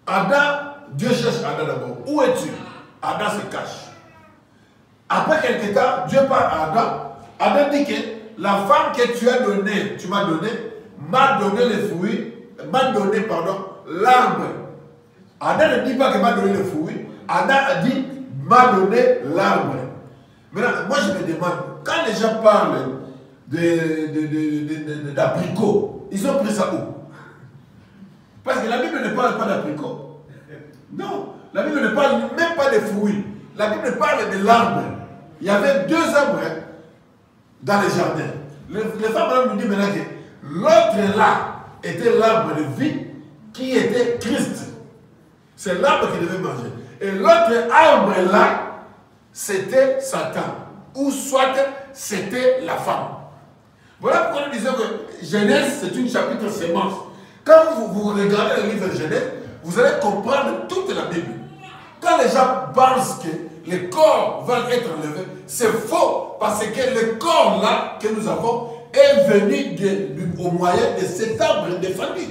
Adam, Dieu cherche Adam d'abord. Où es-tu? Adam se cache. Après quelques temps, Dieu parle à Adam. Adam dit que la femme que tu as donnée, tu m'as donné, m'a donné les fruits, m'a donné, pardon, l'arbre. Adam ne dit pas qu'il m'a donné les fruits. Adam a dit, m'a donné l'arbre. Maintenant, moi je me demande, quand les gens parlent d'abricots, ils ont pris ça où? Parce que la Bible ne parle pas d'abricots. Non, la Bible ne parle même pas des fruits. La Bible parle de l'arbre. Il y avait 2 arbres dans les jardins. Les femmes nous disent maintenant que l'autre là était l'arbre de vie qui était Christ. C'est l'arbre qu'il devait manger. Et l'autre arbre là, c'était Satan. Ou soit c'était la femme. Voilà pourquoi nous disons que Genèse, c'est une chapitre sémence. Quand vous regardez le livre de Genèse, vous allez comprendre toute la Bible. Quand les gens pensent que le corps va être enlevé, c'est faux. Parce que le corps là que nous avons est venu au moyen de cet arbre défendu.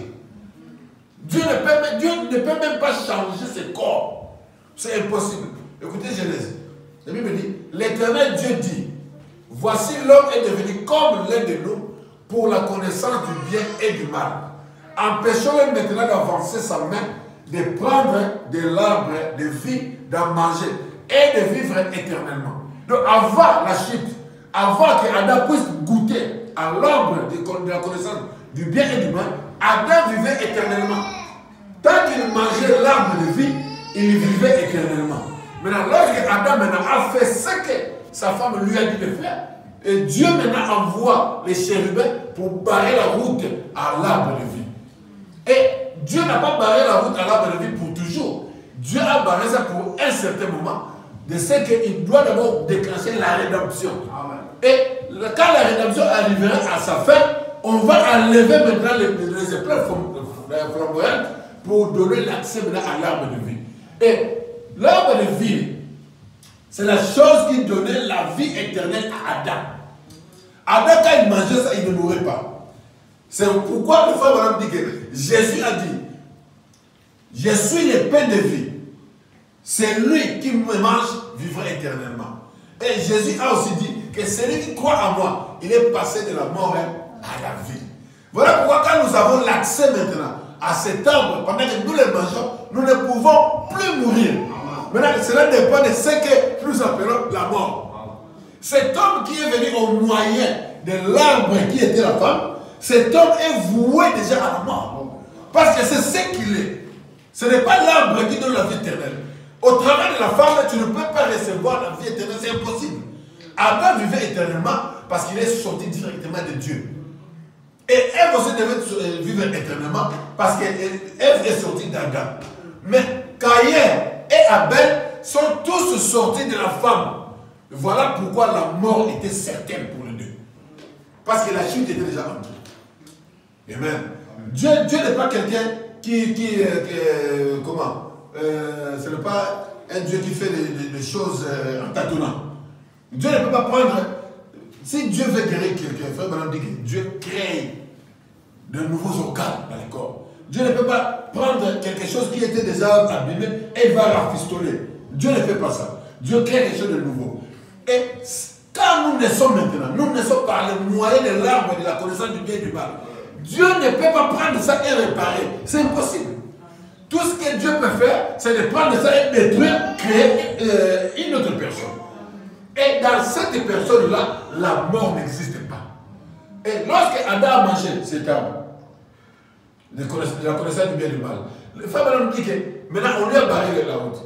Dieu ne peut même pas changer ce corps. C'est impossible. Écoutez Genèse. La Bible dit, l'Éternel Dieu dit, voici l'homme est devenu comme l'un de nous pour la connaissance du bien et du mal. Empêchons-le maintenant d'avancer sa main, de prendre de l'arbre de vie, d'en manger et de vivre éternellement. Donc avant la chute, avant qu'Adam puisse goûter à l'arbre de la connaissance du bien et du mal, Adam vivait éternellement. Tant qu'il mangeait l'arbre de vie, il vivait éternellement. Maintenant, lorsque Adam a fait ce que sa femme lui a dit de faire, et Dieu maintenant envoie les chérubins pour barrer la route à l'arbre de vie. Et Dieu n'a pas barré la route à l'arbre de vie pour toujours. Dieu a barré ça pour un certain moment, de ce qu'il doit d'abord déclencher la rédemption. Amen. Et quand la rédemption arrivera à sa fin, on va enlever maintenant les épreuves flamboyantes pour donner l'accès maintenant à l'arbre de vie. Et l'arbre de vie, c'est la chose qui donnait la vie éternelle à Adam. Adam, quand il mangeait ça, il ne mourrait pas. C'est pourquoi le frère Madame dit que Jésus a dit, je suis le pain de vie. C'est lui qui me mange, vivra éternellement. Et Jésus a aussi dit que celui qui croit en moi, il est passé de la mort à la vie. Voilà pourquoi quand nous avons l'accès maintenant à cet arbre, pendant que nous le mangeons, nous ne pouvons plus mourir. Maintenant, cela dépend de ce que nous appelons la mort. Cet homme qui est venu au moyen de l'arbre qui était la femme, cet homme est voué déjà à la mort. Parce que c'est ce qu'il est. Ce n'est pas l'arbre qui donne la vie éternelle. Au travers de la femme, tu ne peux pas recevoir la vie éternelle, c'est impossible. Adam vivait éternellement parce qu'il est sorti directement de Dieu. Et Ève aussi devait vivre éternellement parce qu'Ève est sortie d'Adam. Mais Caïn et Abel sont tous sortis de la femme. Voilà pourquoi la mort était certaine pour les deux. Parce que la chute était déjà entrée. Amen. Dieu n'est pas quelqu'un comment ce n'est pas un Dieu qui fait des choses en tâtonnant. Dieu ne peut pas prendre. Si Dieu veut guérir quelqu'un, frère Madame dit que Dieu crée de nouveaux organes dans le corps. Dieu ne peut pas prendre quelque chose qui était déjà abîmé et il va rafistoler. Dieu ne fait pas ça. Dieu crée quelque chose de nouveau. Et quand nous naissons maintenant, nous naissons par le moyen de l'arbre de la connaissance du bien et du mal. Dieu ne peut pas prendre ça et réparer. C'est impossible. Tout ce que Dieu peut faire, c'est de prendre ça et détruire, créer une autre personne. Et dans cette personne-là, la mort n'existe pas. Et lorsque Adam a mangé cet arbre, de la connaissance du bien et du mal, le frère nous dit que maintenant on lui a barré la route.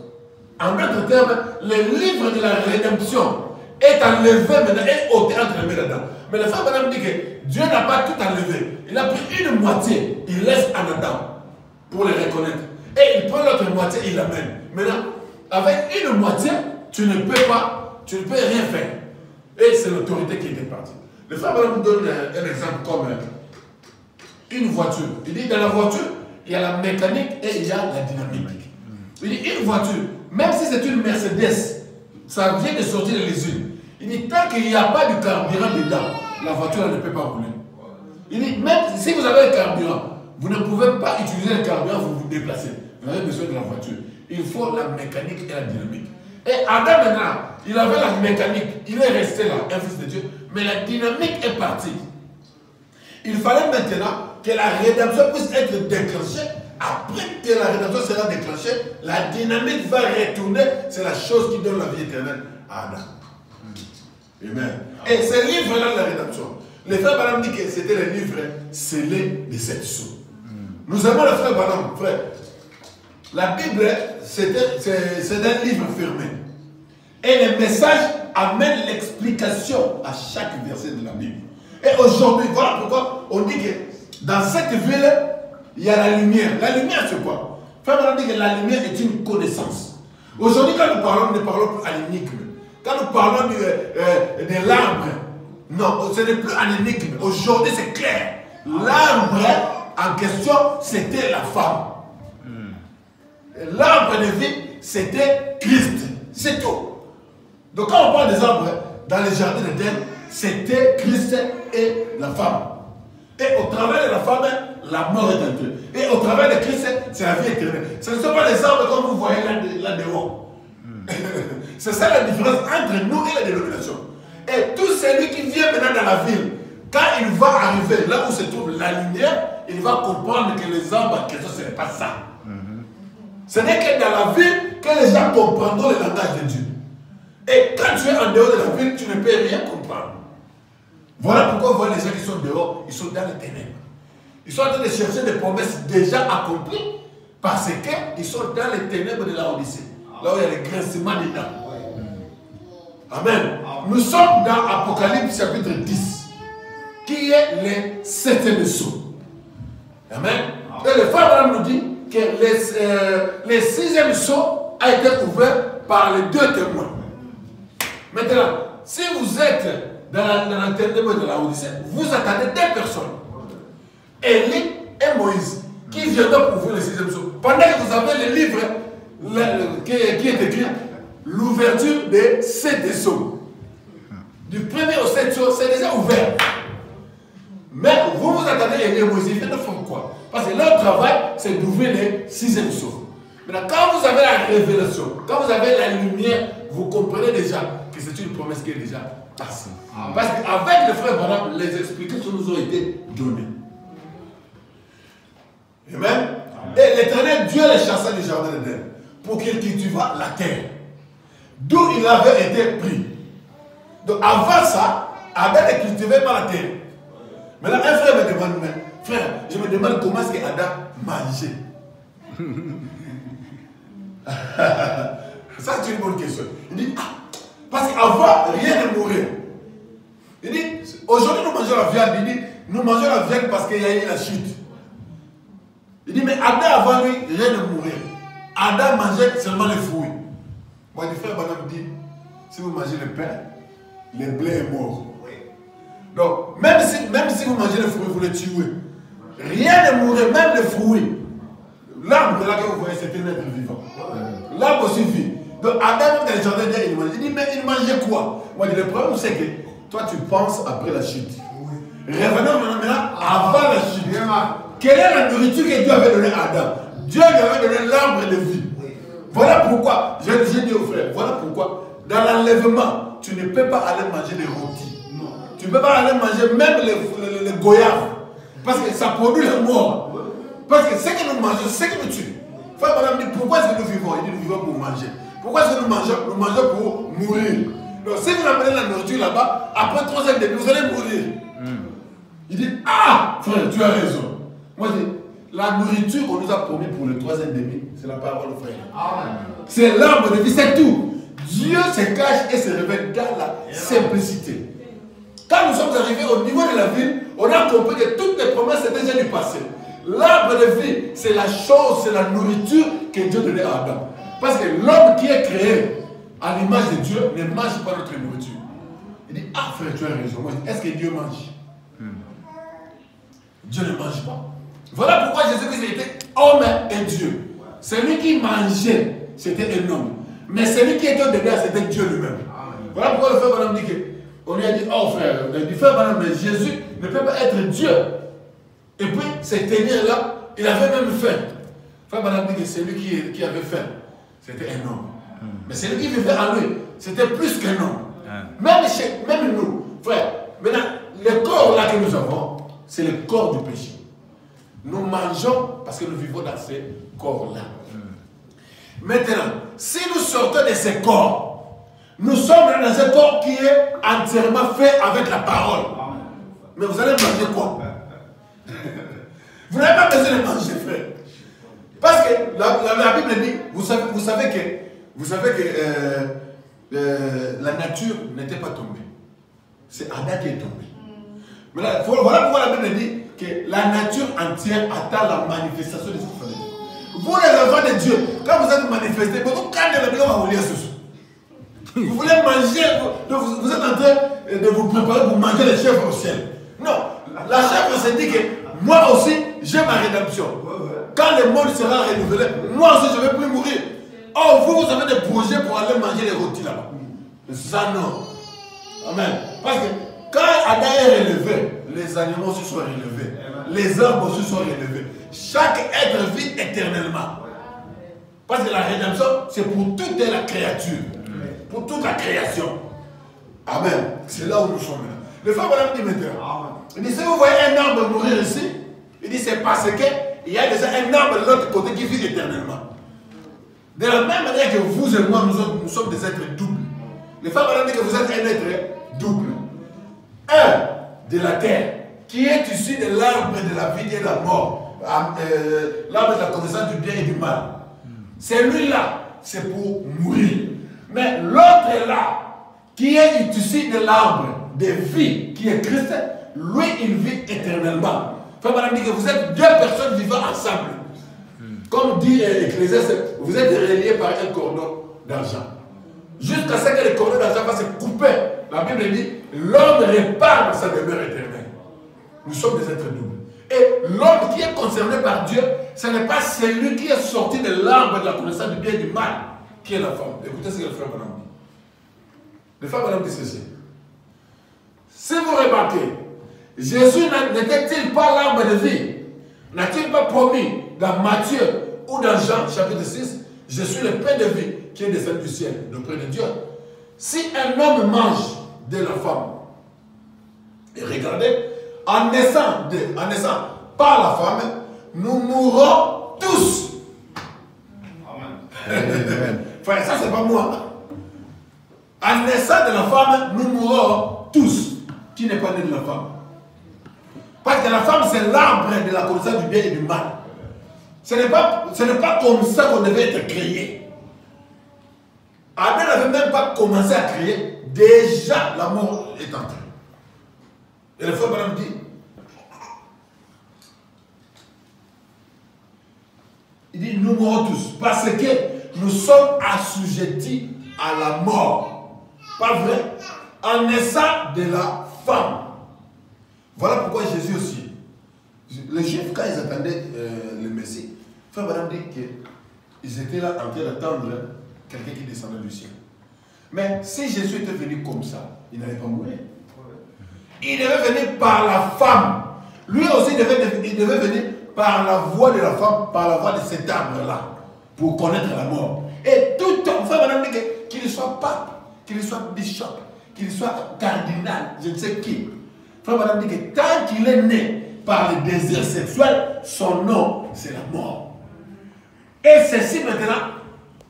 En d'autres termes, le livre de la rédemption est enlevé maintenant et ôté entre les mains d'Adam. Mais le frère Madame dit que Dieu n'a pas tout enlevé. Il a pris une moitié, il laisse en Adam pour le reconnaître. Et il prend l'autre moitié, il l'amène. Maintenant, avec une moitié, tu ne peux rien faire. Et c'est l'autorité qui était partie. Le frère Madame nous donne un exemple comme une voiture. Il dit dans la voiture, il y a la mécanique et il y a la dynamique. Il dit une voiture, même si c'est une Mercedes, ça vient de sortir de l'usine. Il dit tant qu'il n'y a pas de carburant dedans, la voiture ne peut pas rouler. Il dit même si vous avez le carburant, vous ne pouvez pas utiliser le carburant, vous vous déplacez. Vous avez besoin de la voiture. Il faut la mécanique et la dynamique. Et Adam maintenant, il avait la mécanique, il est resté là, un fils de Dieu, mais la dynamique est partie. Il fallait maintenant que la rédemption puisse être déclenchée. Après que la rédemption sera déclenchée, la dynamique va retourner. C'est la chose qui donne la vie éternelle à Adam. Amen. Et ce livre-là de la rédemption, le frère Branham dit que c'était le livre scellé de 7 sceaux. Nous aimons le frère Branham, frère. La Bible, c'est un livre fermé. Et le message amène l'explication à chaque verset de la Bible. Et aujourd'hui, voilà pourquoi on dit que dans cette ville, il y a la lumière. La lumière, c'est quoi? Frère Branham dit que la lumière est une connaissance. Aujourd'hui, quand nous parlons, nous ne parlons plus à l'énigme. Quand nous parlons de l'arbre, non, ce n'est plus un énigme. Aujourd'hui, c'est clair. L'arbre en question, c'était la femme. L'arbre de vie, c'était Christ. C'est tout. Donc quand on parle des arbres dans les jardins d'Éden, c'était Christ et la femme. Et au travers de la femme, la mort est entrée. Et au travers de Christ, c'est la vie éternelle. Ce ne sont pas les arbres comme vous voyez là dehors. C'est ça la différence entre nous et la dénomination. Et tout celui qui vient maintenant dans la ville, quand il va arriver là où se trouve la lumière, il va comprendre que les arbres en question, ce n'est pas ça. Ce n'est que dans la ville que les gens comprendront le langage de Dieu. Et quand tu es en dehors de la ville, tu ne peux rien comprendre. Voilà pourquoi vous voyez les gens qui sont dehors, ils sont dans les ténèbres. Ils sont en train de chercher des promesses déjà accomplies parce qu'ils sont dans les ténèbres de la Odyssée. Là où il y a les grincements des dents. Amen. Nous sommes dans Apocalypse chapitre 10, qui est le 7e sceau. Amen. Et le frère nous dit que le 6e sceau a été ouvert par les 2 témoins. Maintenant, si vous êtes dans la ténèbre de la Odyssée, vous attendez 2 personnes. Élie et Moïse, qui viendront pour ouvrir le 6e sceau. Pendant que vous avez le livre qui est écrit, l'ouverture des 7 sceaux. Du 1er au 7 sceaux, c'est déjà ouvert. Mais vous vous attendez Élie et Moïse, ils font quoi? Parce que leur travail, c'est d'ouvrir le 6e sceau. Maintenant, quand vous avez la révélation, quand vous avez la lumière, vous comprenez déjà que c'est une promesse qui est déjà passée. Parce qu'avec le frère Branham, les explications nous ont été données. Amen. Et l'Éternel Dieu les chassa du jardin d'Éden pour qu'il cultive la terre, d'où il avait été pris. Donc avant ça, Adam ne cultivait pas la terre. Maintenant, un frère me demande, frère, je me demande comment est-ce qu'Adam mangeait. Ça, c'est une bonne question. Il dit, parce qu'avant, rien ne mourait. Il dit, aujourd'hui, nous mangeons la viande. Il dit, nous mangeons la viande parce qu'il y a eu la chute. Il dit, mais Adam, avant lui, rien ne mourait. Adam mangeait seulement les fruits. Moi, le frère Branham dit, si vous mangez le pain, le blé est mort. Donc, même si vous mangez les fruits, vous les tuez. Rien ne mourait, même les fruits. L'arbre là que vous voyez, c'était un être vivant. L'arbre aussi vit. Donc, Adam, dans le jardin, il mangeait. Il dit, mais il mangeait quoi? Moi, le problème, c'est que toi, tu penses après la chute. Revenons maintenant avant la chute. Quelle est la nourriture que Dieu avait donnée à Adam? Dieu lui avait donné l'arbre de vie. Voilà pourquoi, j'ai dit aux frères, voilà pourquoi, dans l'enlèvement, tu ne peux pas aller manger des rôtis. Tu ne peux pas aller manger même les goyaves. Parce que ça produit la mort. Parce que ce que nous mangeons, c'est ce que nous tuons. Frère Madame dit, pourquoi est-ce que nous vivons? Il dit, nous vivons pour manger. Pourquoi est-ce que nous mangeons? Nous mangeons pour mourir. Donc si vous amenez la nourriture là-bas, après 3 heures et demie, vous allez mourir. Il dit, ah, frère, tu as raison. Moi, je dis, la nourriture qu'on nous a promis pour le 3e demi, c'est la parole, frère. C'est l'arbre de vie, c'est tout. Dieu se cache et se révèle dans la simplicité. Quand nous sommes arrivés au niveau de la ville, on a compris que toutes les promesses étaient déjà du passé. L'arbre de vie, c'est la chose, c'est la nourriture que Dieu donnait à Adam. Parce que l'homme qui est créé à l'image de Dieu ne mange pas notre nourriture. Il dit, ah frère, tu as raison. Est-ce que Dieu mange? Dieu ne mange pas. Voilà pourquoi Jésus-Christ était homme et Dieu. Celui qui mangeait, c'était un homme. Mais celui qui était au-dedans, c'était Dieu lui-même. Voilà pourquoi le frère Branham dit que, on lui a dit, oh frère, le frère Branham, mais Jésus ne peut pas être Dieu. Et puis, ces téniers-là, il avait même faim. Frère Madame dit que c'est lui qui avait faim. C'était un homme. Mais c'est lui qui vivait en lui. C'était plus qu'un homme. Même nous, frère, maintenant, le corps là que nous avons, c'est le corps du péché. Nous mangeons parce que nous vivons dans ces corps-là. Maintenant, si nous sortons de ces corps, nous sommes dans un corps qui est entièrement fait avec la parole. Mais vous allez manger quoi? Vous n'avez pas besoin de manger, frère. Parce que la Bible dit, vous savez que la nature n'était pas tombée. C'est Adam qui est tombé. Mais là, voilà pourquoi la Bible dit que la nature entière attend la manifestation des enfants de Dieu. Vous les enfants de Dieu, quand vous êtes manifestés, vous voulez manger, vous êtes en train de vous préparer pour manger les chèvres au ciel. Non, la chèvre se dit que moi aussi j'ai ma rédemption. Quand le monde sera renouvelé, moi aussi je ne vais plus mourir. Oh, vous avez des projets pour aller manger les rôtis là-bas. Ça non. Amen. Parce que quand Adam est relevé, les animaux aussi sont relevés. Les arbres aussi sont relevés. Chaque être vit éternellement. Parce que la rédemption, c'est pour toute la créature. Pour toute la création. Amen. C'est là où nous sommes là. Le frère Madame dit maintenant. Il dit, si vous voyez un arbre mourir ici, il dit, c'est parce qu'il y a déjà un arbre de l'autre côté qui vit éternellement. De la même manière que vous et moi, nous sommes des êtres doubles. Le frère Madame dit que vous êtes un être double. Un de la terre, qui est issu de l'arbre de la vie et de la mort. L'arbre de la connaissance du bien et du mal. Celui-là, c'est pour mourir. Mais l'autre là, qui est issu de l'arbre de vie, qui est Christ, lui, il vit éternellement. Frère Madame dit que vous êtes deux personnes vivant ensemble. Comme dit Ecclésiaste, vous êtes reliés par un cordon d'argent. Jusqu'à ce que le cordon d'argent va se couper. La Bible dit, l'homme répare dans sa demeure éternelle. Nous sommes des êtres doubles. Et l'homme qui est concerné par Dieu, ce n'est pas celui qui est sorti de l'arbre de la connaissance du bien et du mal, qui est la femme. Écoutez ce que le frère Madame dit. Le frère Madame dit ceci. Si vous remarquez, Jésus n'était-il pas l'arbre de vie? N'a-t-il pas promis dans Matthieu ou dans Jean chapitre 6, je suis le pain de vie qui est descendu du ciel, d'auprès de Dieu. Si un homme mange de la femme, et regardez, en naissant par la femme, nous mourrons tous. Amen. Enfin, ça c'est pas moi. En naissant de la femme, nous mourrons tous. Qui n'est pas né de la femme? Parce que la femme, c'est l'arbre de la connaissance du bien et du mal. Ce n'est pas comme ça qu'on devait être créé. Adam n'avait même pas commencé à créer. Déjà, la mort est entrée. Et le frère Madame dit, il dit, nous mourrons tous. Parce que nous sommes assujettis à la mort. Pas vrai? En naissant de la femme. Voilà pourquoi Jésus aussi. Les Juifs, quand ils attendaient le Messie, frère Madame dit qu'ils étaient là en train d'attendre quelqu'un qui descendait du ciel. Mais si Jésus était venu comme ça, il n'allait pas mourir. Il devait venir par la femme. Lui aussi, il devait venir par la voix de la femme, par la voix de cet arbre-là, pour connaître la mort. Et tout homme, frère Madame dit qu'il soit pape, qu'il soit bishop, qu'il soit cardinal, je ne sais qui. Frère Madame dit que tant qu'il est né par le désir sexuel, son nom, c'est la mort. Et ceci maintenant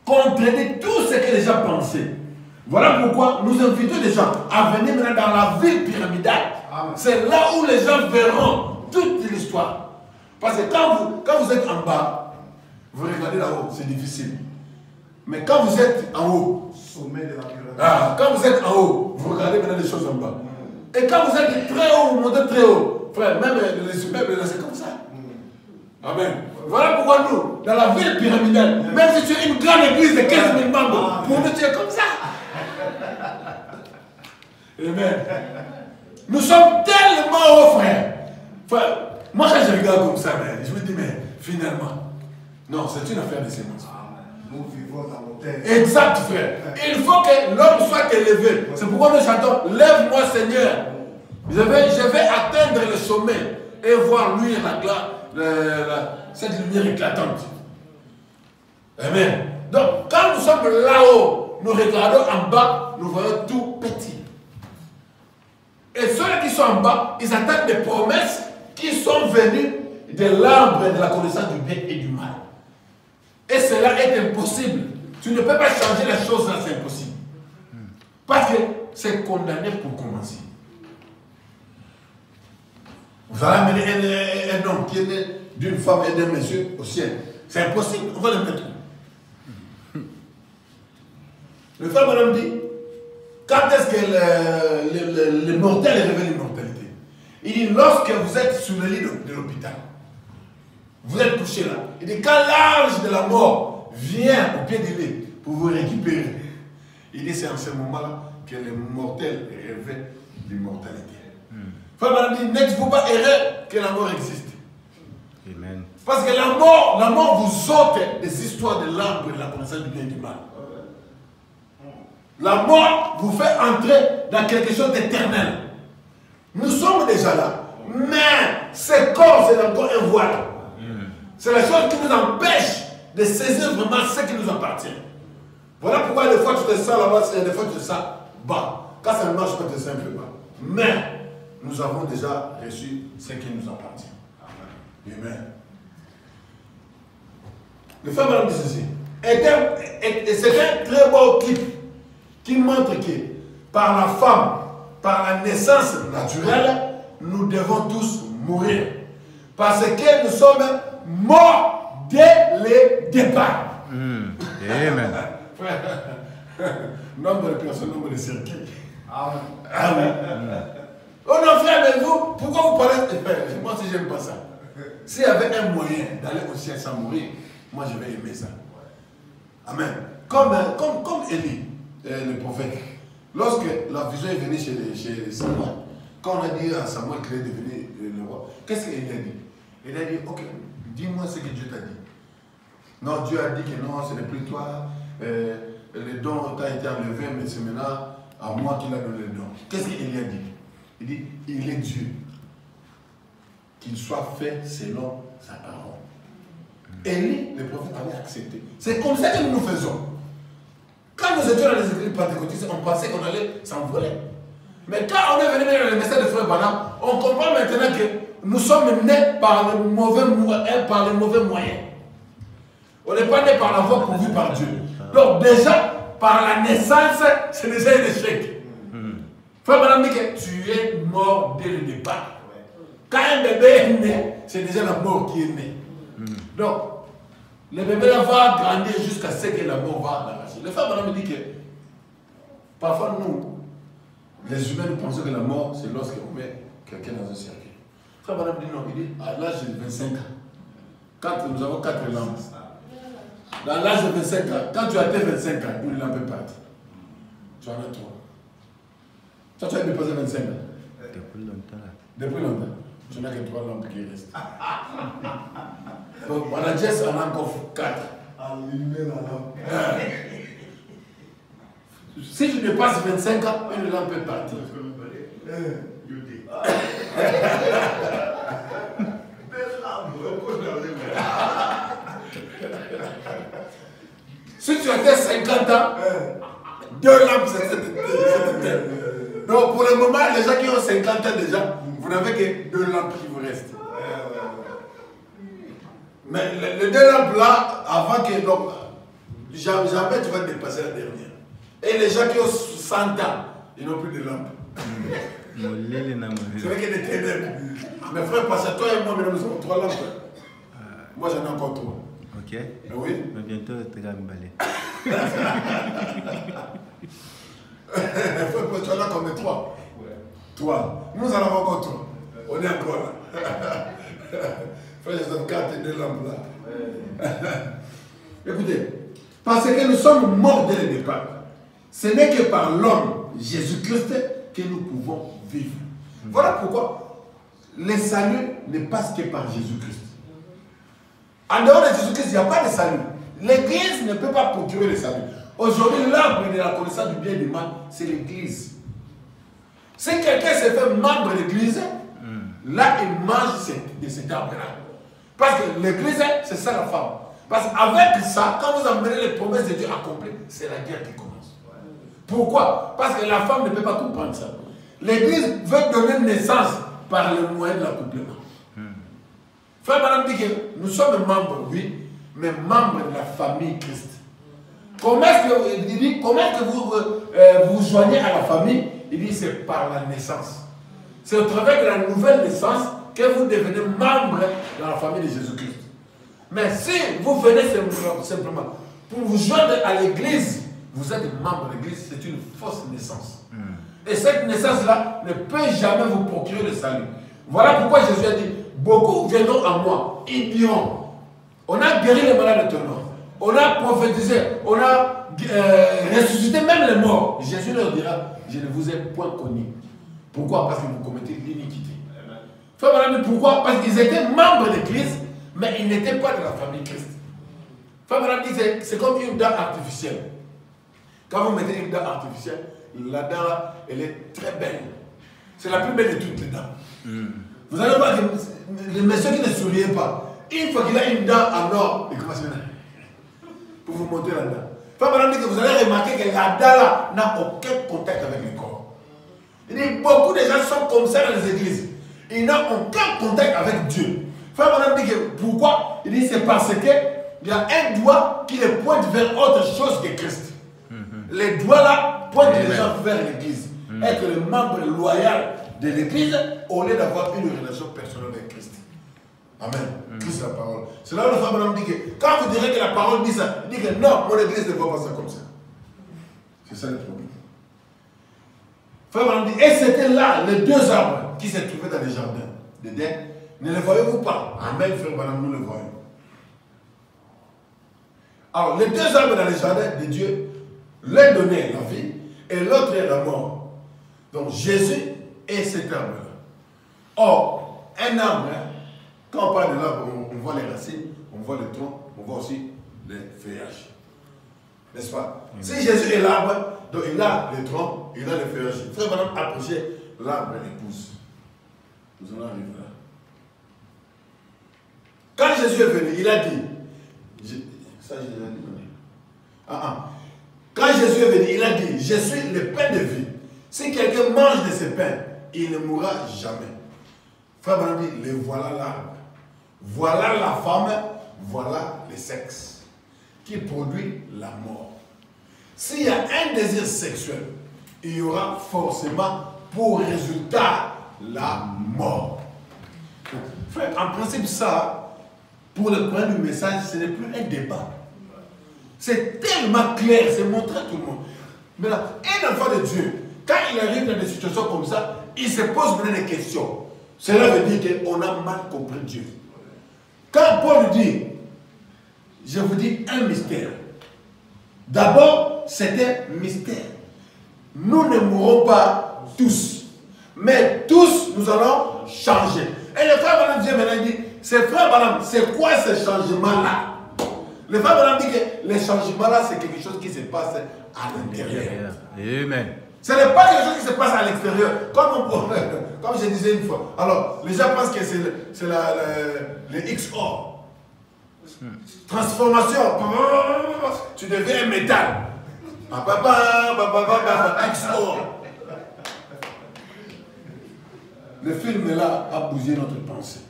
contredit tout ce que les gens pensaient. Voilà pourquoi nous invitons les gens à venir maintenant dans la ville pyramidale. C'est là où les gens verront toute l'histoire. Parce que quand vous êtes en bas, vous regardez là-haut, c'est difficile. Mais quand vous êtes en haut, sommet de la pyramide. Quand vous êtes en haut, vous regardez maintenant les choses en bas. Et quand vous êtes très haut, vous montez très haut. Frère, même les immeubles, c'est comme ça. Amen. Voilà pourquoi nous, dans la ville pyramidale, même si tu es une grande église de 15 000 membres, pour nous, tu es comme ça. Amen. Nous sommes tellement hauts, frère. Frère, moi, quand je regarde comme ça, je me dis, mais finalement, non, c'est une affaire de sémence. Nous vivons dans l'autel. Exact, frère. Il faut que l'homme soit élevé. C'est pourquoi nous chantons, lève-moi, Seigneur. Je vais atteindre le sommet. et voir luire cette lumière éclatante. Amen. Donc, quand nous sommes là-haut, nous regardons en bas, nous voyons tout petit. Et ceux qui sont en bas, ils attendent des promesses qui sont venues de l'arbre de la connaissance du bien et du mal. Et cela est impossible. Tu ne peux pas changer les choses là, c'est impossible. Parce que c'est condamné pour commencer. Vous allez amener un homme qui est né d'une femme et d'un monsieur au ciel. C'est impossible, on va le mettre. Le frère madame dit, quand est-ce que le mortel révèle l'immortalité? Il dit, lorsque vous êtes sur le lit de l'hôpital, vous êtes couché là, il dit, quand l'ange de la mort vient au pied du lit pour vous récupérer, il dit, c'est en ce moment-là que le mortel révèle l'immortalité. Frère madame dit, n'êtes-vous pas erré que la mort existe? Amen. Parce que la mort vous ôte des histoires de l'arbre et de la connaissance du bien et du mal. La mort vous fait entrer dans quelque chose d'éternel. Nous sommes déjà là. Mais ce corps, c'est encore un voile. C'est la chose qui nous empêche de saisir vraiment ce qui nous appartient. Voilà pourquoi des fois tu te sens là-bas, des fois tu te sens bas. Quand ça ne marche pas, tu te sens un peu bas. Mais nous avons déjà reçu ce qui nous appartient. Amen. Le frère madame dit ceci. Et c'est un très beau clip qui montre que par la femme, par la naissance naturelle, nous devons tous mourir. Parce que nous sommes morts dès le départ. Amen. Nombre de personnes, nombre de cercueils. Amen. Oh non, frère, mais vous, pourquoi vous parlez? Moi aussi, j'aime pas ça. S'il y avait un moyen d'aller au ciel sans mourir, moi je vais aimer ça. Amen. Comme Élie, le prophète, lorsque la vision est venue chez Samuel, quand on a dit à Samuel qu'il est devenu le roi, qu'est-ce qu'il a dit? Il a dit, ok, dis-moi ce que Dieu t'a dit. Non, Dieu a dit que non, ce n'est plus toi, le don t'a été enlevé, mais c'est maintenant à moi qu'il a donné le don. Qu'est-ce qu'il a dit? Il dit, il est Dieu. Qu'il soit fait selon sa parole. Élie, le prophète, avait accepté. C'est comme ça que nous faisons. Quand nous étions dans les églises pentecôtistes, on pensait qu'on allait s'envoler. Mais quand on est venu dans le message de Frère Branham, on comprend maintenant que nous sommes nés par les mauvais moyens. On n'est pas nés par la voie pourvue par Dieu. Donc déjà, par la naissance, c'est déjà un échec. Frère Branham dit que tu es mort dès le départ. Quand un bébé est né, c'est déjà la mort qui est née. Donc, le bébé là va grandir jusqu'à ce que la mort va l'arracher. Le frère Branham dit que parfois nous, les humains, nous pensons que la mort, c'est lorsqu'on met quelqu'un dans un cercueil. Le frère Branham dit non, il dit à l'âge de 25 ans, quand nous avons 4 lampes, dans l'âge de 25 ans, quand tu as tes 25 ans, une lampe est partie. Tu en as 3. Toi, tu as dépassé 25 ans. Depuis longtemps. Depuis longtemps. Tu n'as que 3 lampes qui restent. Donc, on a juste encore 4. Allumer la lampe. Si tu dépasses 25 ans, une lampe est partie. Si tu as 50 ans, 2 lampes, c'est. Donc, pour le moment, les gens qui ont 50 ans déjà, vous n'avez que 2 lampes qui vous restent. Mais les 2 lampes là, avant que. Donc, jamais tu vas dépasser la dernière. Et les gens qui ont 100 ans, ils n'ont plus de lampes. C'est vrai qu'il y a des ténèbres. Mes frères, parce que toi et moi, nous avons 3 lampes. Moi, j'en ai encore 3. Ok. Oui. Mais bientôt, tu vas me balayer. Tu en as combien? 3? 3. Nous en avons encore 3. On est encore là. Frère, je donne 4 et 2 lampes là. Écoutez, parce que nous sommes morts dès le départ. Ce n'est que par l'homme, Jésus-Christ, que nous pouvons vivre. Voilà pourquoi le salut ne passe que par Jésus-Christ. En dehors de Jésus-Christ, il n'y a pas de salut. L'Église ne peut pas procurer le salut. Aujourd'hui, l'arbre de la connaissance du bien et du mal, c'est l'Église. Si quelqu'un se fait membre de l'Église, là, ils mangent de cet arbre-là. Parce que l'église, c'est ça la femme. Parce qu'avec ça, quand vous amenez les promesses de Dieu accomplies, c'est la guerre qui commence. Pourquoi? Parce que la femme ne peut pas comprendre ça. L'église veut donner naissance par le moyen de l'accouplement. Frère Madame dit que nous sommes membres, oui, mais membres de la famille Christ. Comment est-ce que vous vous joignez à la famille? Il dit c'est par la naissance. C'est au travers de la nouvelle naissance que vous devenez membre de la famille de Jésus-Christ. Mais si vous venez simplement pour vous joindre à l'église, vous êtes membre de l'église, c'est une fausse naissance. Et cette naissance-là ne peut jamais vous procurer le salut. Voilà pourquoi Jésus a dit, beaucoup viendront à moi, ils diront, on a guéri les malades de ton nom, on a prophétisé, on a ressuscité même les morts. Jésus leur dira, je ne vous ai point connu. Pourquoi? Parce que vous commettez l'iniquité. Pourquoi? Parce qu'ils étaient membres de Christ, mais ils n'étaient pas de la famille Christ. C'est comme une dent artificielle. Quand vous mettez une dent artificielle, la dent là, elle est très belle. C'est la plus belle de toutes les dents. Vous allez voir que les messieurs qui ne souriaient pas, une fois qu'il a une dent en or, il commence pour vous montrer la dent. Vous allez remarquer que la dent là n'a aucun contact avec le corps. Il dit, beaucoup de gens sont comme ça dans les églises. Ils n'ont aucun contact avec Dieu. Pourquoi? Il dit, c'est parce qu'il y a un doigt qui les pointe vers autre chose que Christ. Les doigts là pointent les gens vers l'église. Être le membre loyal de l'église au lieu d'avoir une relation personnelle avec Christ. Amen. Christ la parole. C'est là où le frère dit que quand vous direz que la parole dit ça, il dit que non, mon église ne va pas ça comme ça. C'est ça le problème. Frère Madame dit, et c'était là les deux arbres qui se trouvaient dans les jardins d'Éden. Ne les voyez-vous pas? Amen, frère Madame, nous le voyons. Alors, les deux arbres dans les jardins de Dieu, l'un donnait la vie et l'autre est la mort. Donc, Jésus est cet arbre-là. Or, un arbre, quand on parle de l'arbre, on voit les racines, on voit le tronc, on voit aussi les feuillages. N'est-ce pas? Si Jésus est l'arbre, donc il a le tronc, il a les feuillages. Frère Madame, approchez l'arbre et les pousses. Nous allons arriver là. Quand Jésus est venu, il a dit, ça j'ai déjà dit. Quand Jésus est venu, il a dit, je suis le pain de vie. Si quelqu'un mange de ce pain, il ne mourra jamais. Frère Madame dit, le voilà l'arbre. Voilà la femme, voilà le sexe qui produit la mort. S'il y a un désir sexuel, il y aura forcément pour résultat la mort. Frère, en principe, ça, pour le point du message, ce n'est plus un débat. C'est tellement clair, c'est montré à tout le monde. Maintenant, un enfant de Dieu, quand il arrive dans des situations comme ça, il se pose maintenant des questions. Cela veut dire qu'on a mal compris Dieu. Quand Paul dit, je vous dis un mystère. D'abord, c'est un mystère. Nous ne mourrons pas tous. Mais tous, nous allons changer. Et le frère Madame Dieu maintenant dit, c'est frère Madame, c'est quoi ce changement-là? Le frère Madame dit que le changement-là, c'est quelque chose qui se passe à l'intérieur. Amen. Ce n'est pas quelque chose qui se passe à l'extérieur. Comme je disais une fois. Alors, les gens pensent que c'est le XO. Transformation. Tu deviens un métal. XO. Le film là a bougé notre pensée.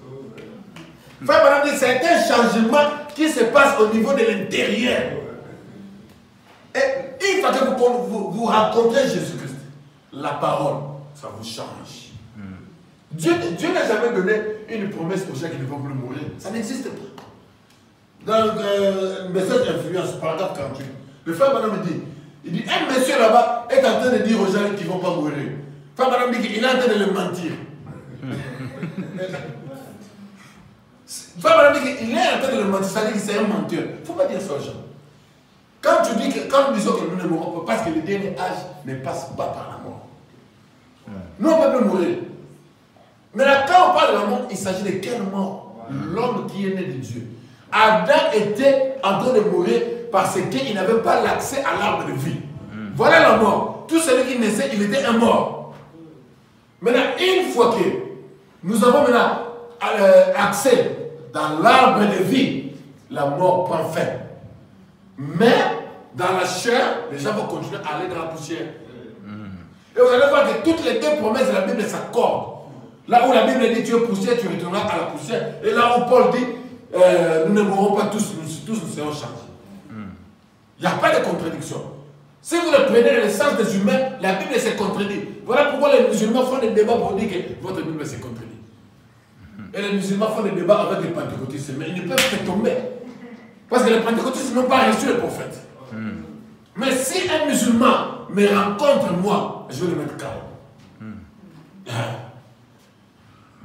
Frère Madame dit, c'est un changement qui se passe au niveau de l'intérieur. Et une fois que vous rencontrez Jésus-Christ, la parole, ça vous change. Dieu n'a jamais donné une promesse aux gens qui ne vont plus mourir. Ça n'existe pas. Dans le message d'influence, paragraphe 48, le frère Madame dit, un monsieur là-bas est en train de dire aux gens qui ne vont pas mourir. Le frère Madame dit qu'il est en train de le mentir. Frère Madame dit qu'il est en train de le mentir, ça veut dire que c'est un menteur. Il ne faut pas dire ça aux gens. Quand nous disons que nous ne mourrons pas, parce que le dernier âge ne passe pas par la mort. Nous, on ne peut plus mourir. Mais là, quand on parle de la mort, il s'agit de quelle mort? L'homme qui est né de Dieu. Adam était en train de mourir parce qu'il n'avait pas l'accès à l'arbre de vie. Voilà la mort. Tout celui qui naissait, il était un mort. Maintenant, une fois que Nous avons maintenant accès dans l'arbre de vie. La mort prend fin. Mais dans la chair, les gens vont continuer à aller dans la poussière. Et vous allez voir que toutes les deux promesses de la Bible s'accordent. Là où la Bible dit tu es poussière, tu retourneras à la poussière. Et là où Paul dit nous ne mourrons pas tous, nous serons changés. Il n'y a pas de contradiction. Si vous le prenez dans le sens des humains, la Bible se contredit. Voilà pourquoi les musulmans font des débats pour dire que votre Bible se contredit. Et les musulmans font des débats avec les pentecôtistes, mais ils ne peuvent pas tomber. Parce que les pentecôtistes n'ont pas reçu le prophète. Mais si un musulman me rencontre moi, je vais le mettre KO.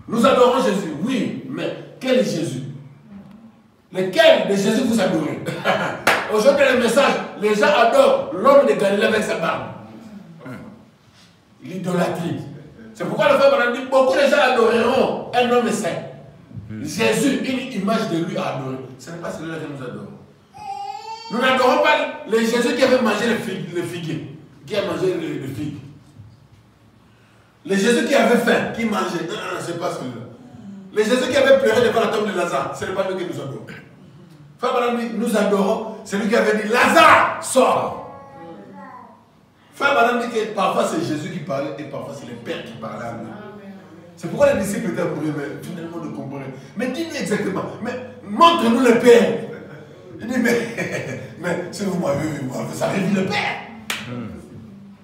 Nous adorons Jésus, oui, mais quel est Jésus? Lequel de Jésus vous adorez? Aujourd'hui, le message, les gens adorent l'homme de Galilée avec sa barbe. L'idolâtrie. C'est pourquoi le frère Branham dit beaucoup de gens adoreront un homme saint. Jésus, une image de lui à adorer. Ce n'est pas celui-là que nous adorons. Nous n'adorons pas le Jésus qui avait mangé le figuier, qui a mangé le figue. Le Jésus qui avait faim, qui mangeait. Non, non, ce n'est pas celui-là. Le Jésus qui avait pleuré devant la tombe de Lazare, ce n'est pas lui que nous adorons. Frère Branham dit, nous adorons celui qui avait dit Lazare, sort. Frère Branham dit que parfois c'est Jésus qui parlait et parfois c'est le Père qui parlait à nous. C'est pourquoi les disciples étaient brûlés, mais finalement ne comprenaient. Mais dis-nous exactement, mais montre-nous le Père. Il dit, mais si vous m'avez vu, vous avez vu le Père.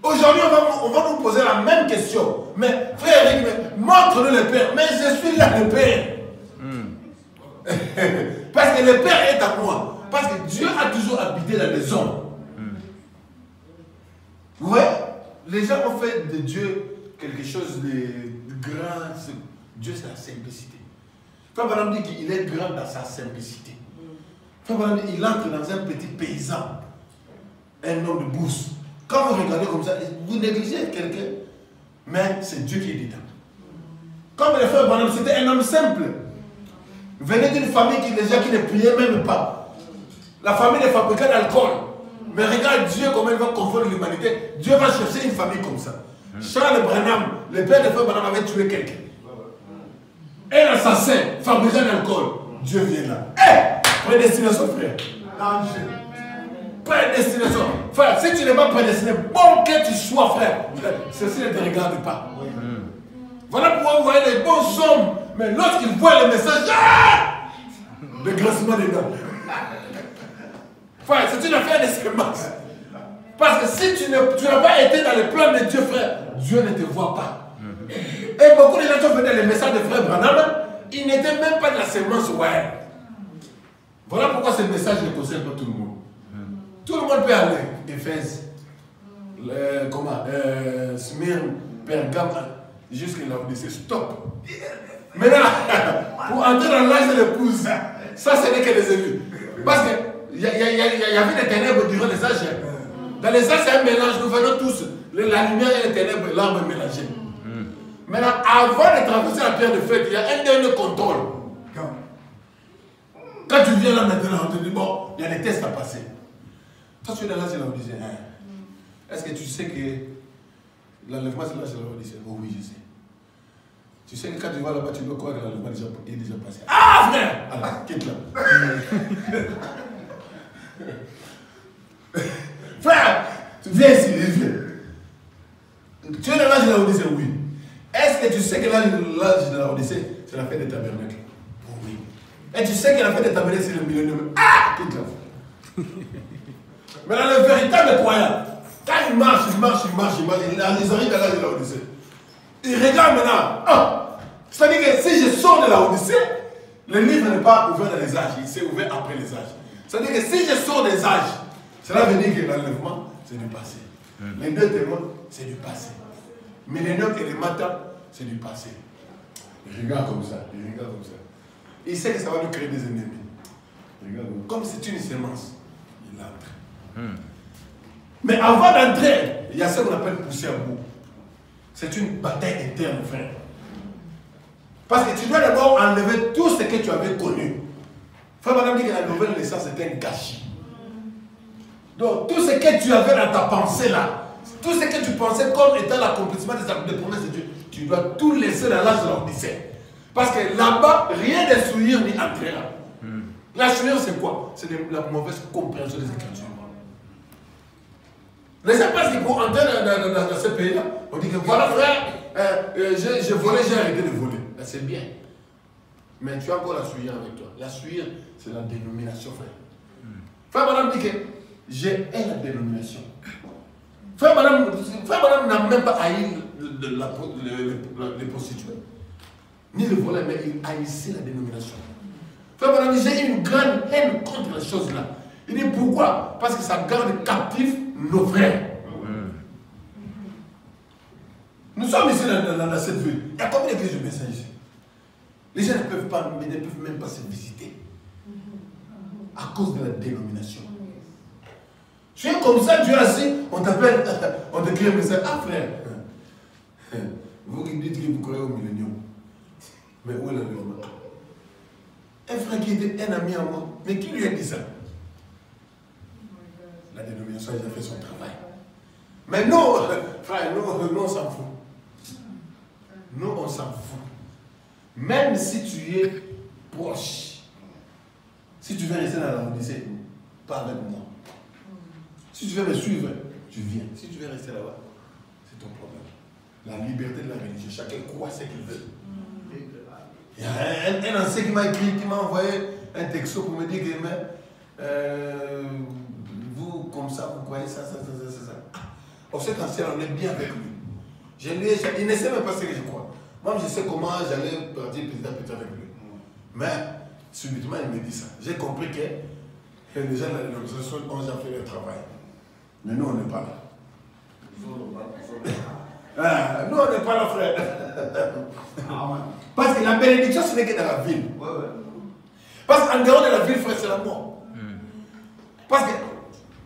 Aujourd'hui, on va nous poser la même question. Mais frère Eric, montre-nous le Père. Mais je suis là, le Père. Parce que le Père est à moi. Parce que Dieu a toujours habité dans les hommes. Vous voyez, les gens ont fait de Dieu quelque chose de grand. Dieu, c'est la simplicité. Frère Branham dit qu'il est grand dans sa simplicité. Frère Branham dit qu'il entre dans un petit paysan, un homme de bourse. Quand vous regardez comme ça, vous négligez quelqu'un, mais c'est Dieu qui est dedans. Comme le frère Branham, c'était un homme simple. Venait d'une famille qui ne priait même pas. La famille des fabricants d'alcool. Mais regarde Dieu comment il va confondre l'humanité. Dieu va chercher une famille comme ça. Charles Branham, le père de frère Branham, avait tué quelqu'un. Un assassin, fabricant d'alcool. Dieu vient là. Hé, prédestination, frère. Prédestination. Frère, si tu n'es pas prédestiné, bon que tu sois, frère, ceci ne te regarde pas. Voilà pourquoi vous voyez les bons hommes, mais lorsqu'ils voient le message, le grincement des dents. Frère, c'est une affaire de sémence. Parce que si tu n'as pas été dans le plan de Dieu, frère, Dieu ne te voit pas. Et beaucoup de gens qui ont fait les messages de frère Branham, ils n'étaient même pas de la sémence ouais. Voilà pourquoi ce message ne concerne pas tout le monde. Tout le monde peut aller. Éphèse, Smyrne, Pergame, jusqu'à l'Odyssée. Stop. Maintenant, pour entrer dans l'âge de l'épouse, ça ce n'est que des élus. Parce qu'il y avait des ténèbres durant les âges. Dans les âges, c'est un mélange. Nous venons tous. La lumière et les ténèbres, l'arbre est mélangé. Maintenant, avant de traverser la pierre de fête, il y a un dernier contrôle. Quand tu viens là maintenant, on te dit, bon, il y a des tests à passer. Toi, tu es dans l'âge de l'Odyssée. Est-ce que tu sais que l'enlèvement, c'est l'âge de l'Odyssée? Oh oui, je sais. Tu sais que quand tu vas là-bas, tu dois croire que l'enlèvement est déjà passé. Ah, frère! Alors, quitte là. Frère, tu viens ici, viens. Tu es dans l'âge de l'Odyssée? Oui. Est-ce que tu sais que l'âge de l'Odyssée, c'est la fête des tabernacles? Oh oui. Et tu sais que la fête des tabernacles, c'est le millénium? Ah, quitte là. Mais dans le véritable croyant, quand il marche, ils arrivent à l'âge de l'Odyssée. Ils regardent maintenant. Ah, c'est-à-dire que si je sors de l'Odyssée, le livre n'est pas ouvert dans les âges, il s'est ouvert après les âges. C'est-à-dire que si je sors des âges, cela veut dire que l'enlèvement, c'est du passé. Les deux témoins, c'est du passé. Mais les noms et les matins, c'est du passé. Il regarde comme ça, il regarde comme ça. Il sait que ça va lui créer des ennemis. Il regarde comme c'est une sémence. Il entre. Mais avant d'entrer, il y a ce qu'on appelle pousser à bout. C'est une bataille interne, frère. Parce que tu dois d'abord enlever tout ce que tu avais connu. Frère Madame dit que la nouvelle naissance était un gâchis. Donc tout ce que tu avais dans ta pensée là, tout ce que tu pensais comme étant l'accomplissement des promesses de Dieu, tu dois tout laisser dans l'âge de l'Odyssée. Parce que là-bas, rien n'est souillure ni entrera. La souillure, c'est quoi? C'est la mauvaise compréhension des Écritures. Les gens pensent qu'ils vont entrer dans ce pays-là. On dit que voilà, frère, j'ai volé, j'ai arrêté de voler. C'est bien. Mais tu as encore la souillure avec toi. La souillure, c'est la dénomination, frère. Frère madame dit que j'ai la dénomination. Frère madame n'a même pas haï les prostituées. Ni le volet, mais il haïssait la dénomination. Frère madame dit j'ai une grande haine contre les choses là. Il dit pourquoi? Parce que ça garde captifs nos frères. Nous sommes ici dans cette ville. Il y a combien d'églises de messages ici? Les gens ne peuvent même pas se visiter à cause de la dénomination. Tu es comme ça, tu es assis, on t'appelle, on te crie un message. Ah frère, vous qui dites que vous croyez au millénium, mais où est le millénium? Un frère qui était un ami à moi, mais qui lui a dit ça? La dénomination, il a fait son travail. Mais nous, frère, nous on s'en fout. Nous, on s'en fout. Même si tu es proche, si tu veux rester dans la Odyssée, pas avec moi. Si tu veux me suivre, tu viens. Si tu veux rester là-bas, c'est ton problème. La liberté de la religion, chacun croit ce qu'il veut. Il y a un ancien qui m'a écrit, qui m'a envoyé un texto pour me dire que vous, comme ça, vous croyez ça. Au cet ancien, on est bien avec lui. Il ne sait même pas ce que je crois. Moi, je sais comment j'allais partir petit à petit avec lui. Mais, subitement, il me dit ça. J'ai compris que les gens de la dénomination ont déjà fait le travail. Mais nous, on n'est pas là. Nous, on n'est pas là, frère. Parce que la bénédiction, ce n'est que dans la ville. Parce qu'en dehors de la ville, frère, c'est la mort. Parce que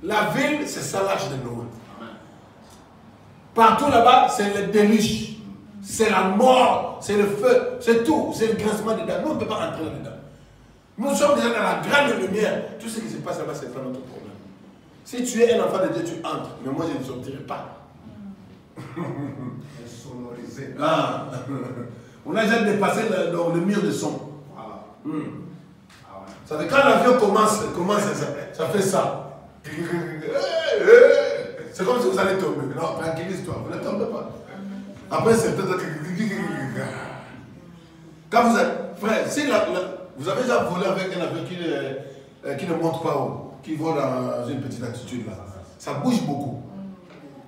la ville, c'est ça l'âge de Noé. Partout là-bas, c'est le déluge. C'est la mort, c'est le feu, c'est tout, c'est le grincement dedans. Nous, on ne peut pas rentrer là-dedans. Nous sommes déjà dans la grande lumière. Tout ce qui se passe là-bas, c'est pas notre problème. Si tu es un enfant de Dieu, tu entres. Mais moi, je ne sortirai pas. Sonorisé. On a déjà dépassé le mur de son. Ça fait quand l'avion commence ça fait ça. C'est comme si vous allez tomber. Non, tranquillise-toi, vous ne tombez pas. Après, c'est peut-être. Quand vous êtes. Frère, si vous avez déjà volé avec un avion qui ne monte pas haut, qui vole dans une petite altitude là, ça bouge beaucoup.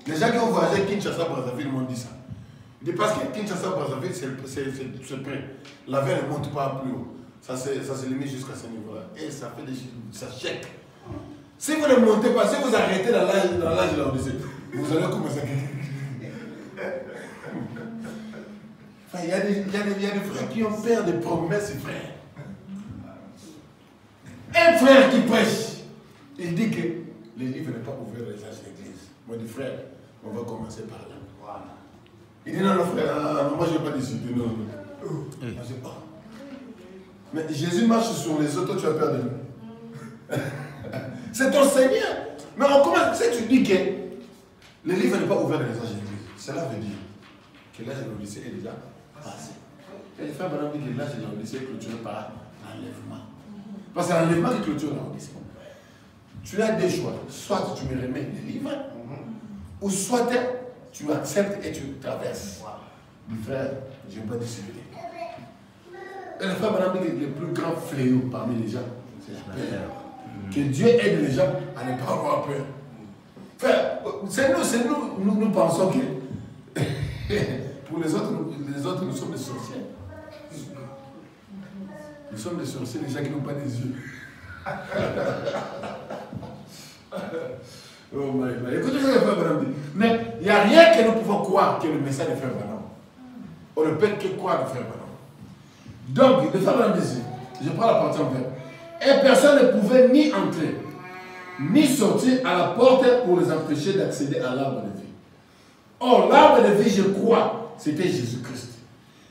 Les gens qui ont voyagé Kinshasa-Brazzaville m'ont dit ça. Ils disent parce que Kinshasa-Brazzaville, c'est près. L'avion ne monte pas plus haut. Ça se limite jusqu'à ce niveau-là. Et ça fait ça chèque. Si vous ne montez pas, si vous arrêtez dans l'âge de la Odyssée, vous allez commencer à. Il y a des frères qui ont peur des promesses, frère. Un frère qui prêche, il dit que les livres n'est pas ouvert les âges de l'église. Moi, je dis frère, on va commencer par là. Il dit non, frère, moi je ne vais pas discuter. Non. Je dis, oh. Mais Jésus marche sur les autres, tu as peur de lui. C'est ton Seigneur. Mais on commence, si tu dis que les livres n'est pas ouvert dans les âges de l'église, cela veut dire que l'âge de l'Odyssée est déjà passé. Et les frères maintenant disent que l'âge de l'Odyssée est clôturé par l'enlèvement. Parce que l'enlèvement qui clôture l'Odyssée. Tu as des choix. Soit tu me remets les livres, ou soit tu acceptes et tu traverses. Mes frères, je n'ai pas discuté. Et les frères maintenant disent que le plus grand fléau parmi les gens, c'est la peur. Que Dieu aide les gens à ne pas avoir peur. Frère, c'est nous pensons que pour les autres, nous sommes des sorciers. Nous sommes des sorciers, les gens qui n'ont pas des yeux. Oh my God. Écoutez ce que le frère Branham dit. Mais il n'y a rien que nous pouvons croire que le message de frère Branham. On ne peut que croire le frère Branham. Donc, le frère Branham dit, je prends la partie en vert. Et personne ne pouvait ni entrer, ni sortir à la porte pour les empêcher d'accéder à l'arbre de vie. Or, l'arbre de vie, je crois, c'était Jésus-Christ.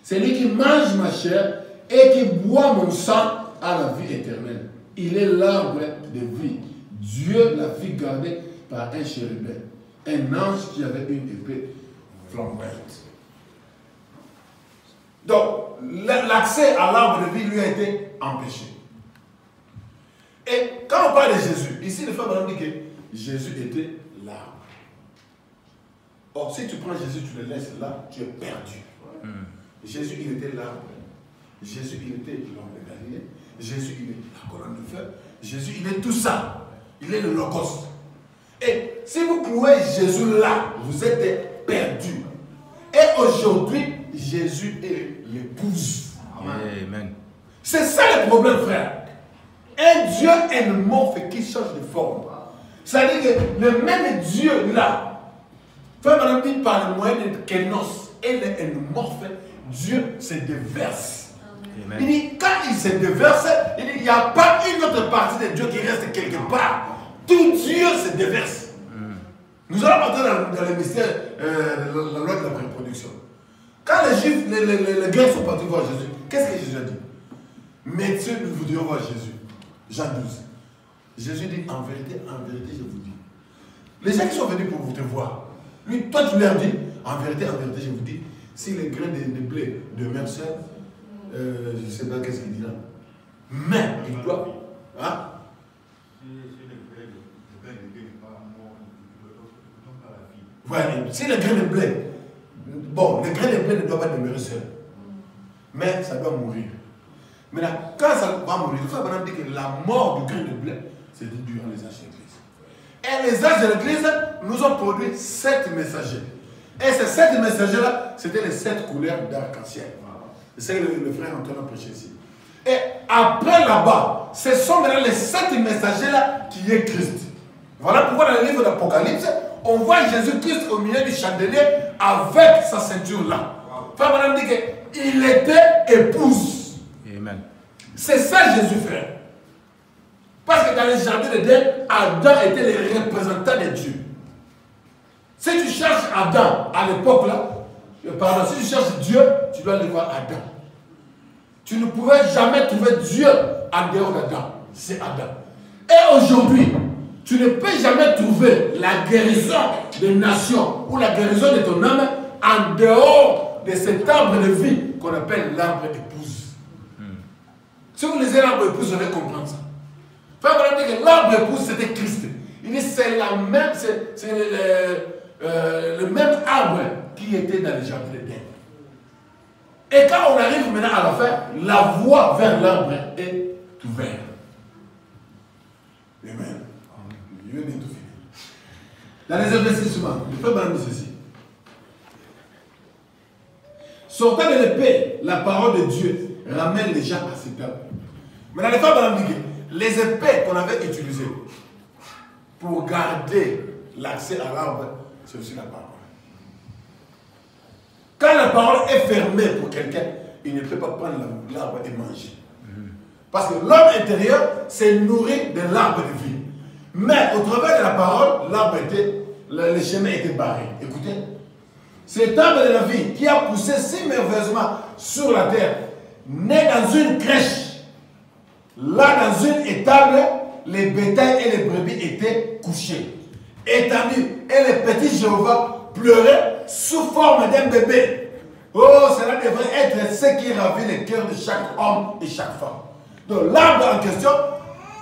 C'est lui qui mange ma chair et qui boit mon sang à la vie éternelle. Il est l'arbre de vie. Dieu l'a vu garder par un chérubin, un ange qui avait une épée flamboyante. Donc, l'accès à l'arbre de vie lui a été empêché. Et quand on parle de Jésus, ici le frère Branham dit que Jésus était l'arbre. Or, si tu prends Jésus, tu le laisses là, tu es perdu. Jésus, il était l'arbre. Jésus, il était l'homme de Galilée. Jésus, il est la colonne de feu. Jésus, il est tout ça. Il est le logos. Et si vous clouez Jésus là, vous êtes perdu. Et aujourd'hui, Jésus est l'épouse. Amen. C'est ça le problème, frère. Un Dieu endomorphe qui change de forme. C'est-à-dire que le même Dieu là, frère Branham dit par le moyen de kénos et le endomorphe, Dieu se déverse. Amen. Il dit, quand il se déverse, il dit, il n'y a pas une autre partie de Dieu qui reste quelque part. Tout Dieu se déverse. Nous allons entrer dans le mystère de la loi de la reproduction. Quand les Juifs, les Grecs sont partis voir Jésus, qu'est-ce que Jésus a dit? Messieurs, nous voudrions voir Jésus. Jean 12. Jésus dit, en vérité, je vous dis. Les gens qui sont venus pour vous te voir, lui, toi tu leur dis, en vérité, je vous dis, si les grains de blé demeurent seuls, je ne sais pas qu'est-ce qu'il dit là. Mais il doit. Hein? Voilà, si le grain de blé, bon, le grain de blé ne doit pas demeurer seul. Mais ça doit mourir. Maintenant, quand ça va mourir, il faut maintenant dire que la mort du grain de blé, c'est durant les âges de l'Église. Et les âges de l'Église nous ont produit 7 messagers. Et ces 7 messagers-là, c'était les 7 couleurs d'arc-en-ciel. C'est le frère Antoine a prêché ici. Et après là-bas, ce sont maintenant les 7 messagers-là qui est Christ. Voilà pourquoi dans le livre d'Apocalypse, on voit Jésus-Christ au milieu du chandelier avec sa ceinture-là. Frère Madame dit qu'il était épouse. Amen. C'est ça Jésus, frère. Parce que dans le jardin d'Éden, Adam était le représentant de Dieu. Si tu cherches Adam à l'époque là, pardon, si tu cherches Dieu, tu dois aller voir Adam. Tu ne pouvais jamais trouver Dieu en dehors d'Adam. C'est Adam. Et aujourd'hui, tu ne peux jamais trouver la guérison des nations ou la guérison de ton âme en dehors de cet arbre de vie qu'on appelle l'arbre épouse. Si vous lisez l'arbre épouse, vous allez comprendre ça. Frère, vous allez dire que l'arbre épouse, c'était Christ. Il dit c'est la même, c'est le même arbre qui était dans le jardin d'Éden. Et quand on arrive maintenant à la fin, la voie vers l'arbre est ouverte. Amen. Je vais bientôt finir. Dans les investissements, le frère Branham dit ceci. Sortant de l'épée, la parole de Dieu ramène les gens à cette table. Mais dans le frère Branham dit que les épées qu'on avait utilisées pour garder l'accès à l'arbre, c'est aussi la parole. Quand la parole est fermée pour quelqu'un, il ne peut pas prendre l'arbre et manger. Parce que l'homme intérieur s'est nourri de l'arbre de vie. Mais au travers de la parole, l'arbre était, le chemin était barré. Écoutez, cet arbre de la vie qui a poussé si merveilleusement sur la terre, né dans une crèche, là dans une étable, les bétails et les brebis étaient couchés, étendus, et les petits Jéhovah pleuraient sous forme d'un bébé. Oh, cela devrait être ce qui ravit le cœur de chaque homme et chaque femme. Donc l'arbre en question,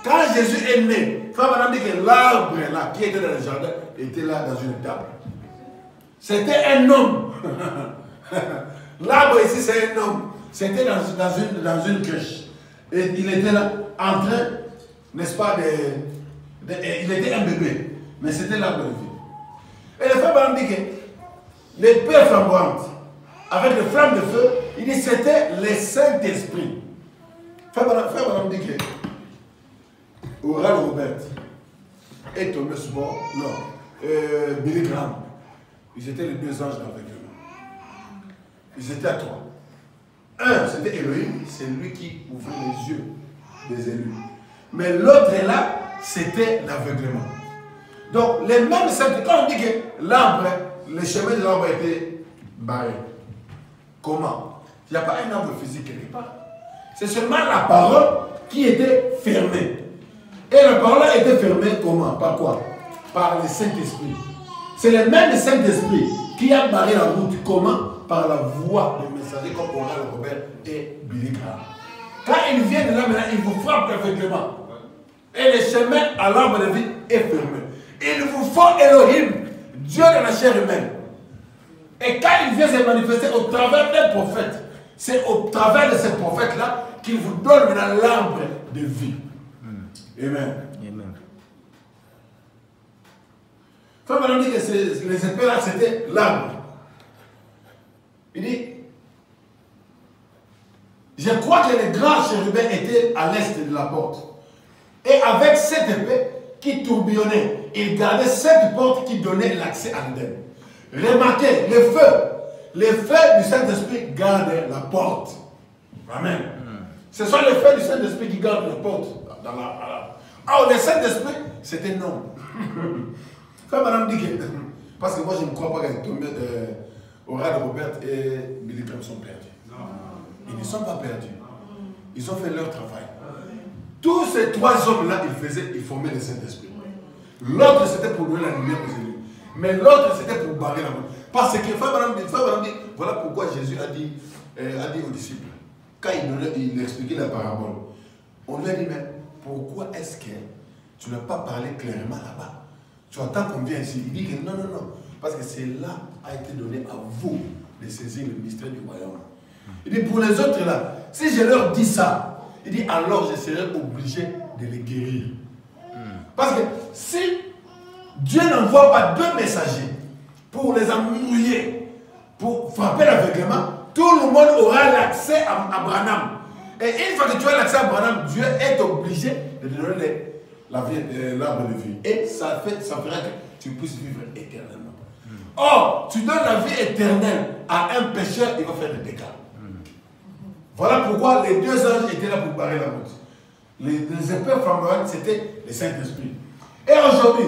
quand Jésus est né, frère Madame dit que l'arbre là qui était dans le jardin était là dans une table. C'était un homme. L'arbre ici c'est un homme. C'était dans une crèche. Et il était là en train, n'est-ce pas, il était un bébé. Mais c'était l'arbre de vie. Et le frère Madame dit que l'épée flamboyante, avec le flamme de feu, il dit c'était le Saint-Esprit. Frère Madame dit que Oral Robert et Thomas More, non, Billy Graham, ils étaient les 2 anges d'aveuglement. Ils étaient à 3. Un, c'était Elohim, c'est lui qui ouvrait les yeux des élus. Mais l'autre là, c'était l'aveuglement. Donc, les mêmes symptômes, quand on dit que l'arbre, le chemin de l'arbre était barré. Comment? Il n'y a pas un arbre physique quelque part. C'est seulement la parole qui était fermée. Et la parole était fermée comment? Par quoi? Par le Saint-Esprit. C'est le même Saint-Esprit qui a barré la route. Comment? Par la voix des messages. messagers comme Oral Robert et Billy Graham. Quand ils viennent là maintenant, ils vous frappent aveuglément. Et le chemin à l'arbre de vie est fermé. Il vous faut Elohim, Dieu de la chair humaine. Et quand il vient se manifester au travers d'un prophète, c'est au travers de ce prophète-là qu'il vous donne maintenant l'arbre de vie. Amen. Amen. Frère Madame dit que les épées là, c'était l'arbre. Il dit, je crois que les grands chérubins étaient à l'est de la porte. Et avec cette épée qui tourbillonnait, il gardait cette porte qui donnait l'accès à l'Éden. Remarquez, les feux du Saint-Esprit gardent la porte. Amen. Ce sont les feux du Saint-Esprit qui gardent la porte. Alors, le Saint-Esprit, c'était non. Quand madame dit que, parce que moi je ne crois pas que Oral Robert et Billy Graham sont perdus. Ils ne sont pas perdus. Ils ont fait leur travail. Tous ces trois hommes-là, ils formaient le Saint-Esprit. L'autre, c'était pour donner la lumière aux élus. Mais l'autre, c'était pour barrer la route. Parce que Frère Madame dit, voilà pourquoi Jésus a dit aux disciples, quand il expliquait la parabole, on lui a dit, mais pourquoi est-ce que tu n'as pas parlé clairement là-bas? Tu attends qu'on vienne ici. Il dit que non. Parce que cela a été donné à vous de saisir le mystère du royaume. Il dit, pour les autres là, si je leur dis ça, il dit, alors je serai obligé de les guérir. Parce que si Dieu n'envoie pas deux messagers pour les embrouiller, pour frapper l'aveuglement, tout le monde aura l'accès à Branham. Et une fois que tu as l'accès à Branham, Dieu est obligé de te donner l'arbre de vie. Et ça fera que tu puisses vivre éternellement. Or, tu donnes la vie éternelle à un pécheur, il va faire des dégâts. Voilà pourquoi les deux anges étaient là pour barrer la route. Les épées flamboyantes, c'était le Saint-Esprit. Et aujourd'hui,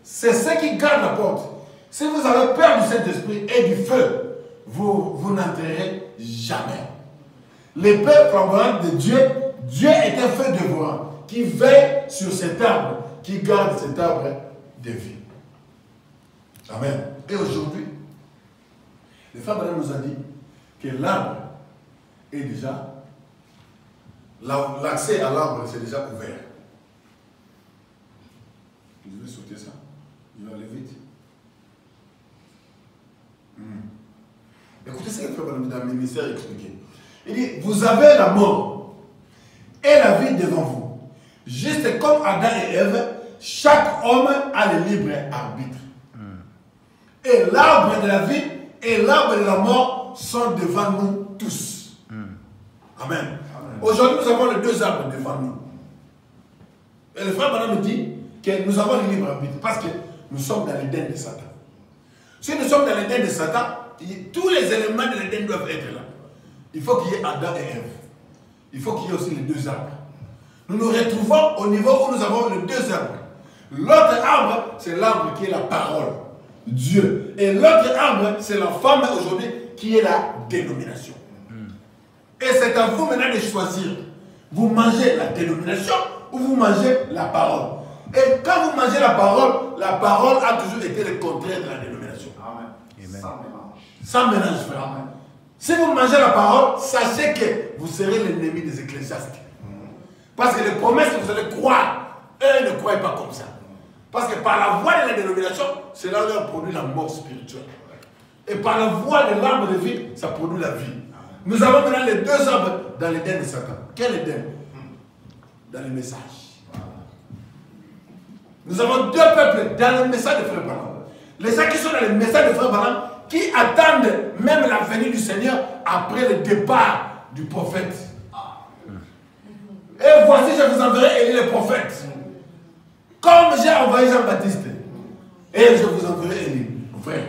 c'est ceux qui gardent la porte. Si vous avez peur du Saint-Esprit et du feu, vous n'entrerez jamais. L'épée flamboyante de Dieu, Dieu est un feu dévorant qui veille sur cet arbre, qui garde cet arbre de vie. Amen. Et aujourd'hui, le Frère Branham nous a dit que l'arbre est déjà, l'accès à l'arbre c'est déjà ouvert. Je vais sauter ça. Je vais aller vite. Écoutez ce que le Frère Branham dans le ministère a expliqué. Il dit, vous avez la mort et la vie devant vous. Juste comme Adam et Ève, chaque homme a le libre arbitre. Et l'arbre de la vie et l'arbre de la mort sont devant nous tous. Amen. Aujourd'hui, nous avons les deux arbres devant nous. Et le Frère Branham nous dit que nous avons le libre arbitre parce que nous sommes dans l'Éden de Satan. Si nous sommes dans l'Éden de Satan, tous les éléments de l'Éden doivent être là. Il faut qu'il y ait Adam et Ève. Il faut qu'il y ait aussi les deux arbres. Nous nous retrouvons au niveau où nous avons les deux arbres. L'autre arbre, c'est l'arbre qui est la parole, Dieu. Et l'autre arbre, c'est la femme aujourd'hui qui est la dénomination. Et c'est à vous maintenant de choisir. Vous mangez la dénomination ou vous mangez la parole. Et quand vous mangez la parole a toujours été le contraire de la dénomination. Amen. Sans mélange, frère. Amen. Si vous mangez la parole, sachez que vous serez l'ennemi des ecclésiastes. Parce que les promesses que vous allez croire, eux ne croient pas comme ça. Parce que par la voie de la dénomination, cela leur produit la mort spirituelle. Et par la voie de l'arbre de vie, ça produit la vie. Nous avons maintenant les deux arbres dans l'Éden de Satan. Quel Éden? Dans le message. Nous avons deux peuples dans le message de Frère Branham. Les gens qui sont dans le message de Frère Branham, qui attendent même la venue du Seigneur après le départ du prophète. Et voici, je vous enverrai Élie le prophète. Comme j'ai envoyé Jean-Baptiste. Et je vous enverrai Élie. Frère.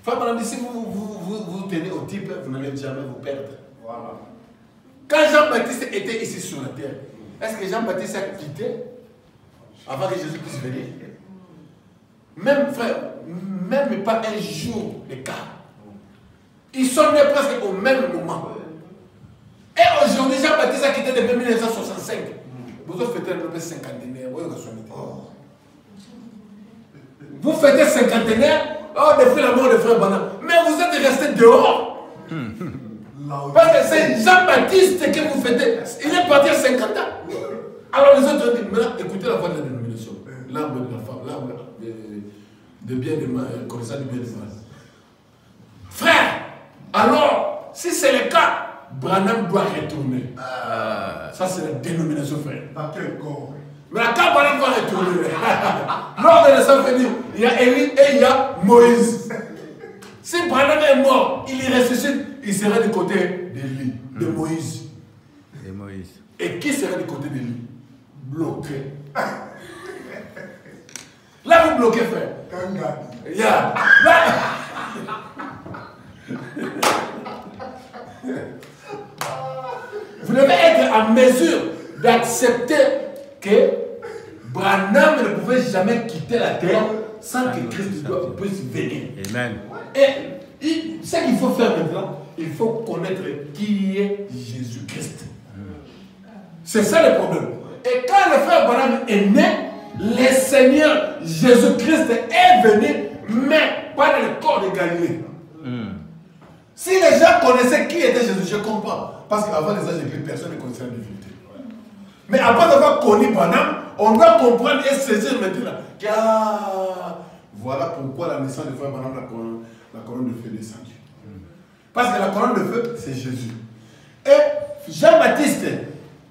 Frère Branham dit, si vous tenez au type, vous n'allez jamais vous perdre. Voilà. Quand Jean-Baptiste était ici sur la terre, est-ce que Jean-Baptiste a quitté avant que Jésus puisse venir? Même frère, même pas un jour d'écart. Ils sont nés presque au même moment. Et aujourd'hui, Jean-Baptiste a quitté depuis 1965. Vous fêtez le cinquantenaire. Vous fêtez cinquantenaire depuis la mort de Frère Branham. Mais vous êtes restés dehors. Parce que c'est Jean-Baptiste que vous fêtez. Il est parti à 50 ans. Alors les autres ont dit, maintenant écoutez la voix de la dénomination. L'arbre de la femme, l'arbre de bien et mal, connaissant du bien et du mal. Frère, alors, si c'est le cas, Branham doit retourner. Ça c'est la dénomination, frère. Mais quand Branham doit retourner, lors de la venir, il y a Élie et il y a Moïse. Si Branham est mort, il y ressuscite, il sera du côté d'Élie, de Moïse. Et Moïse. Et qui sera du côté d'Élie? Bloqué. Là, vous bloquez, frère. Yeah. Vous devez être en mesure d'accepter que Branham ne pouvait jamais quitter la terre sans que Christ puisse venir. Amen. Et ce qu'il faut faire maintenant, il faut connaître qui est Jésus-Christ. C'est ça le problème. Et quand le frère Branham est né, le Seigneur Jésus-Christ est venu, mais pas dans le corps de Galilée. Si les gens connaissaient qui était Jésus, je comprends. Parce qu'avant les âges de Christ, personne ne connaissait la divinité. Mais après avoir connu Branham, on doit comprendre et saisir maintenant que voilà pourquoi la naissance de frère Branham, la colonne de feu descendue. Parce que la colonne de feu, c'est Jésus. Et Jean-Baptiste,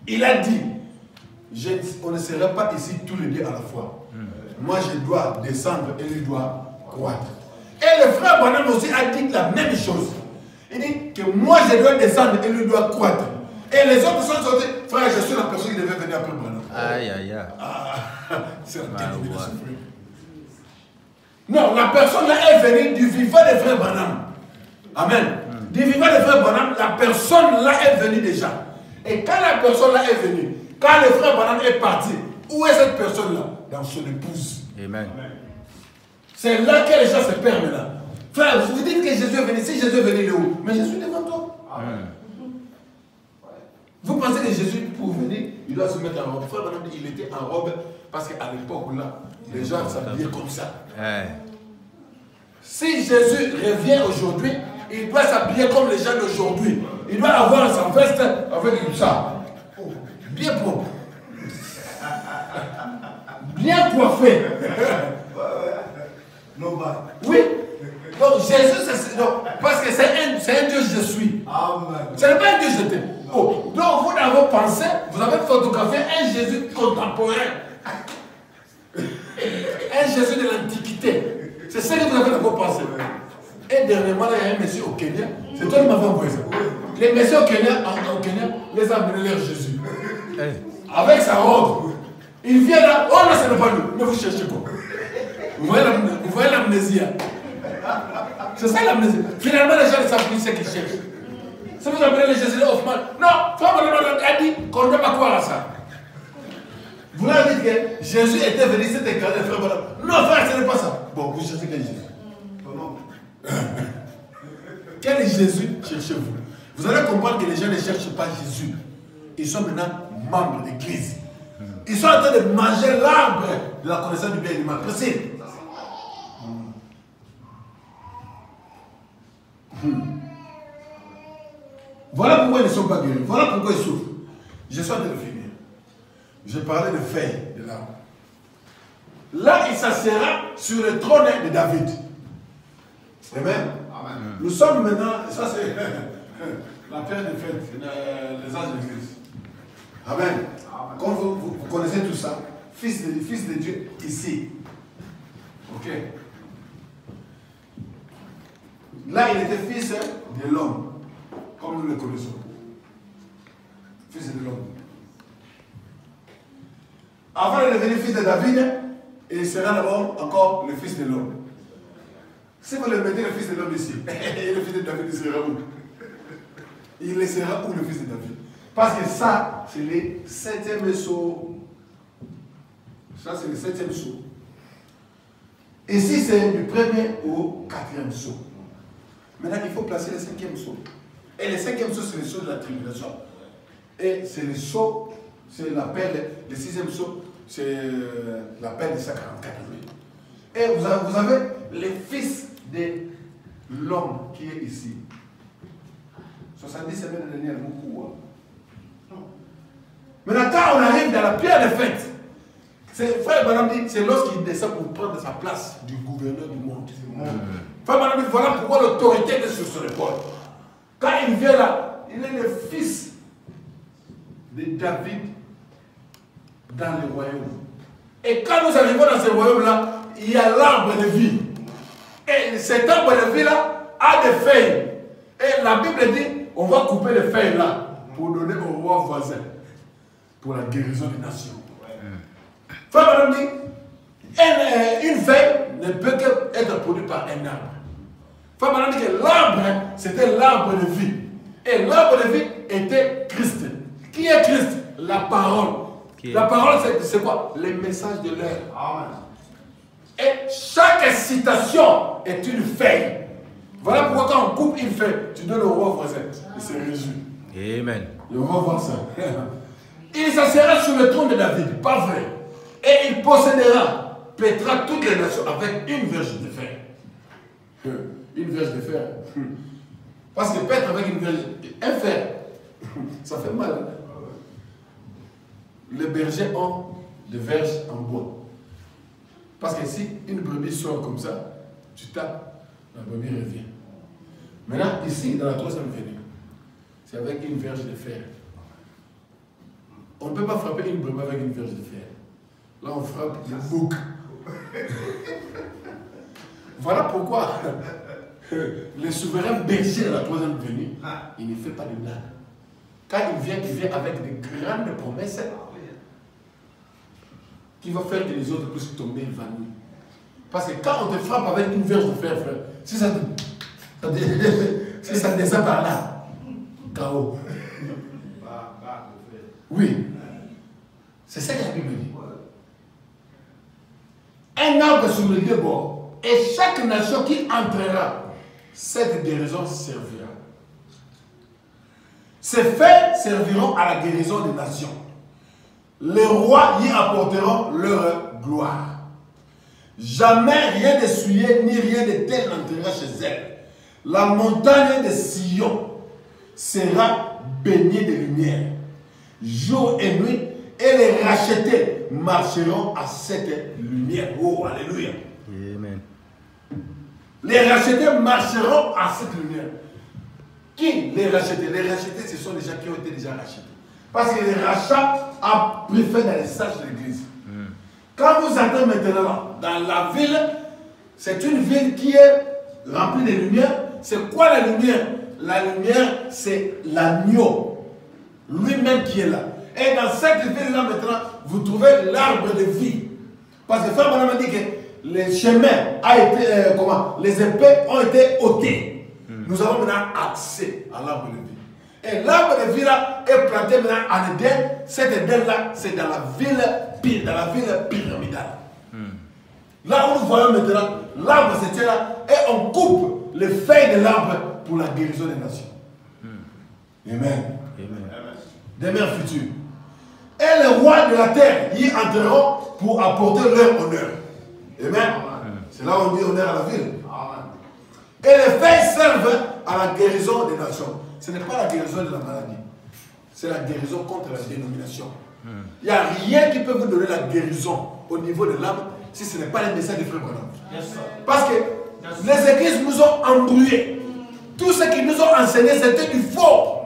il a dit, on ne serait pas ici tous les deux à la fois. Moi, je dois descendre et lui doit croître. Et le frère Branham aussi a dit la même chose. Il dit que moi, je dois descendre et lui doit croître. Et les autres sont sortis, frère, je suis la personne qui devait venir après Branham. Aïe, aïe, aïe. C'est la dénomination. Non, la personne là est venue du vivant des frères Branham. Amen. Du vivant des frères Branham, la personne là est venue déjà. Et quand la personne là est venue, quand le frère Branham est parti, où est cette personne là? Dans son épouse. Amen. C'est là que les gens se perdent maintenant. Frère, vous dites que Jésus est venu. Si Jésus est venu, il est où? Mais Jésus est devant toi. Vous pensez que Jésus, pour venir, il doit se mettre en robe. Frère Branham dit qu'il était en robe parce qu'à l'époque là, les gens s'habillaient comme ça. Si Jésus revient aujourd'hui, il doit s'habiller comme les gens d'aujourd'hui. Il doit avoir sa veste avec ça. Bien propre. Bien coiffé. Oui. Donc Jésus, parce que c'est un Dieu je suis. Ce n'est pas un Dieu je t'aime. Oh. Donc vous avez pensé, vous avez photographié un Jésus contemporain. Un Jésus de l'Antiquité. C'est ça que vous avez d'abord pensé. Et dernièrement, il y a un monsieur au Kenya. C'est toi qui m'avais envoyé ça. Les messieurs au Kenya, les a amené leur Jésus. Avec sa robe. Il vient là. Oh non, ce n'est pas lui. Mais vous cherchez quoi? Vous voyez l'amnésie. C'est ça l'amnésie. Finalement, les gens ne savent plus ce qu'ils cherchent. Si vous appelez le Jésus de Hoffman, non, frère a dit qu'on ne doit pas croire à ça. Vous l'avez dit que Jésus était venu, c'était quand les frères. Non, frère, ce n'est pas ça. Bon, vous cherchez quel Jésus? Quel Jésus cherchez-vous? Vous allez comprendre que les gens ne cherchent pas Jésus. Ils sont maintenant membres de l'église. Ils sont en train de manger l'arbre de la connaissance du bien et du mal. Précis. Voilà pourquoi ils ne sont pas guéris. Voilà pourquoi ils souffrent. Je suis en train de finir. Je parlais de feuilles de l'arbre. Là, il s'assiera sur le trône de David. Amen. Nous sommes maintenant, ça c'est la terre des fêtes, les âges de l'église. Amen. Comme vous connaissez tout ça, fils de Dieu ici. Ok. Là, il était fils de l'homme, comme nous le connaissons. Fils de l'homme. Avant de devenir fils de David, il sera d'abord encore le fils de l'homme. Si vous le mettez le fils de l'homme ici, et le fils de David, il sera où? Il sera où le fils de David? Parce que ça, c'est le 7e sceau. Ça, c'est le 7e sceau. Ici, c'est du 1er au 4e sceau. Maintenant, il faut placer le 5e sceau. Et le 5e sceau, c'est le sceau de la tribulation. Et c'est le sceau, c'est l'appel, le 6e sceau, c'est l'appel de 144 jours. Et vous avez les fils de l'homme qui est ici. 70 semaines de dernière, beaucoup. Hein. Maintenant, quand on arrive dans la pierre de fête, frère Branham dit, c'est lorsqu'il descend pour prendre sa place du gouverneur du monde. Frère Branham dit, voilà pourquoi l'autorité est sur son épaule. Quand il vient là, il est le fils de David dans le royaume. Et quand nous arrivons dans ce royaume-là, il y a l'arbre de vie. Et cet arbre de vie-là a des feuilles. Et la Bible dit, on va couper les feuilles là pour donner au roi voisin pour la guérison des nations. Frère Madame dit, une feuille ne peut qu'être produite par un arbre. Frère Madame dit que l'arbre, c'était l'arbre de vie. Et l'arbre de vie était Christ. Qui est Christ? La parole. La parole, c'est quoi? Les messages de l'heure. Et chaque citation est une feuille. Voilà pourquoi quand on coupe une feuille, tu donnes au roi voisin. Il se réjouit. Amen. Le roi voit ça. Il s'assera sur le trône de David, pas vrai. Et il possédera, pètera toutes les nations avec une verge de fer. Une verge de fer. Parce que pètre avec une verge, un fer, ça fait mal. Hein? Les bergers ont des verges en bois. Parce que si une brebis sort comme ça, tu tapes, la brebis revient. Maintenant, ici, dans la troisième venue, c'est avec une verge de fer. On ne peut pas frapper une brebis avec une verge de fer. Là, on frappe le bouc. Voilà pourquoi le souverain berger de la troisième venue, il ne fait pas de blague. Quand il vient avec de grandes promesses qui va faire que les autres puissent tomber évanouis. Parce que quand on te frappe avec une verge de fer, frère, si ça descend par là, KO. Oui. C'est ça que la Bible dit. Un arbre sur les deux bords, et chaque nation qui entrera, cette guérison servira. Ces faits serviront à la guérison des nations. Les rois y apporteront leur gloire. Jamais rien de souillé ni rien de tel n'entrera chez elle. La montagne de Sion sera baignée de lumière. Jour et nuit, et les rachetés marcheront à cette lumière. Oh, alléluia. Amen. Les rachetés marcheront à cette lumière. Qui les rachetés? Les rachetés, ce sont les gens qui ont été déjà rachetés. Parce que les rachats a pris fait dans les sages de l'église. Quand vous entrez maintenant dans la ville, c'est une ville qui est remplie de lumière. C'est quoi la lumière? La lumière, c'est l'agneau. Lui-même qui est là. Et dans cette ville-là maintenant, vous trouvez l'arbre de vie. Parce que Frère Branham dit que les chemins a été, les épées ont été ôtés. Nous avons maintenant accès à l'arbre de vie. Et l'arbre de vie là est planté maintenant en Éden. Cet Éden là, c'est dans la ville pyramidale. Là où nous voyons maintenant, l'arbre se tient là et on coupe les feuilles de l'arbre pour la guérison des nations. Amen. Des mers futures. Et les rois de la terre y entreront pour apporter leur honneur. Amen. C'est là où on dit honneur à la ville. Et les feuilles servent à la guérison des nations. Ce n'est pas la guérison de la maladie. C'est la guérison contre la dénomination. Il n'y a rien qui peut vous donner la guérison au niveau de l'âme si ce n'est pas le message de Frère Branham. Parce que les églises nous ont embrouillés. Tout ce qu'ils nous ont enseigné, c'était du faux.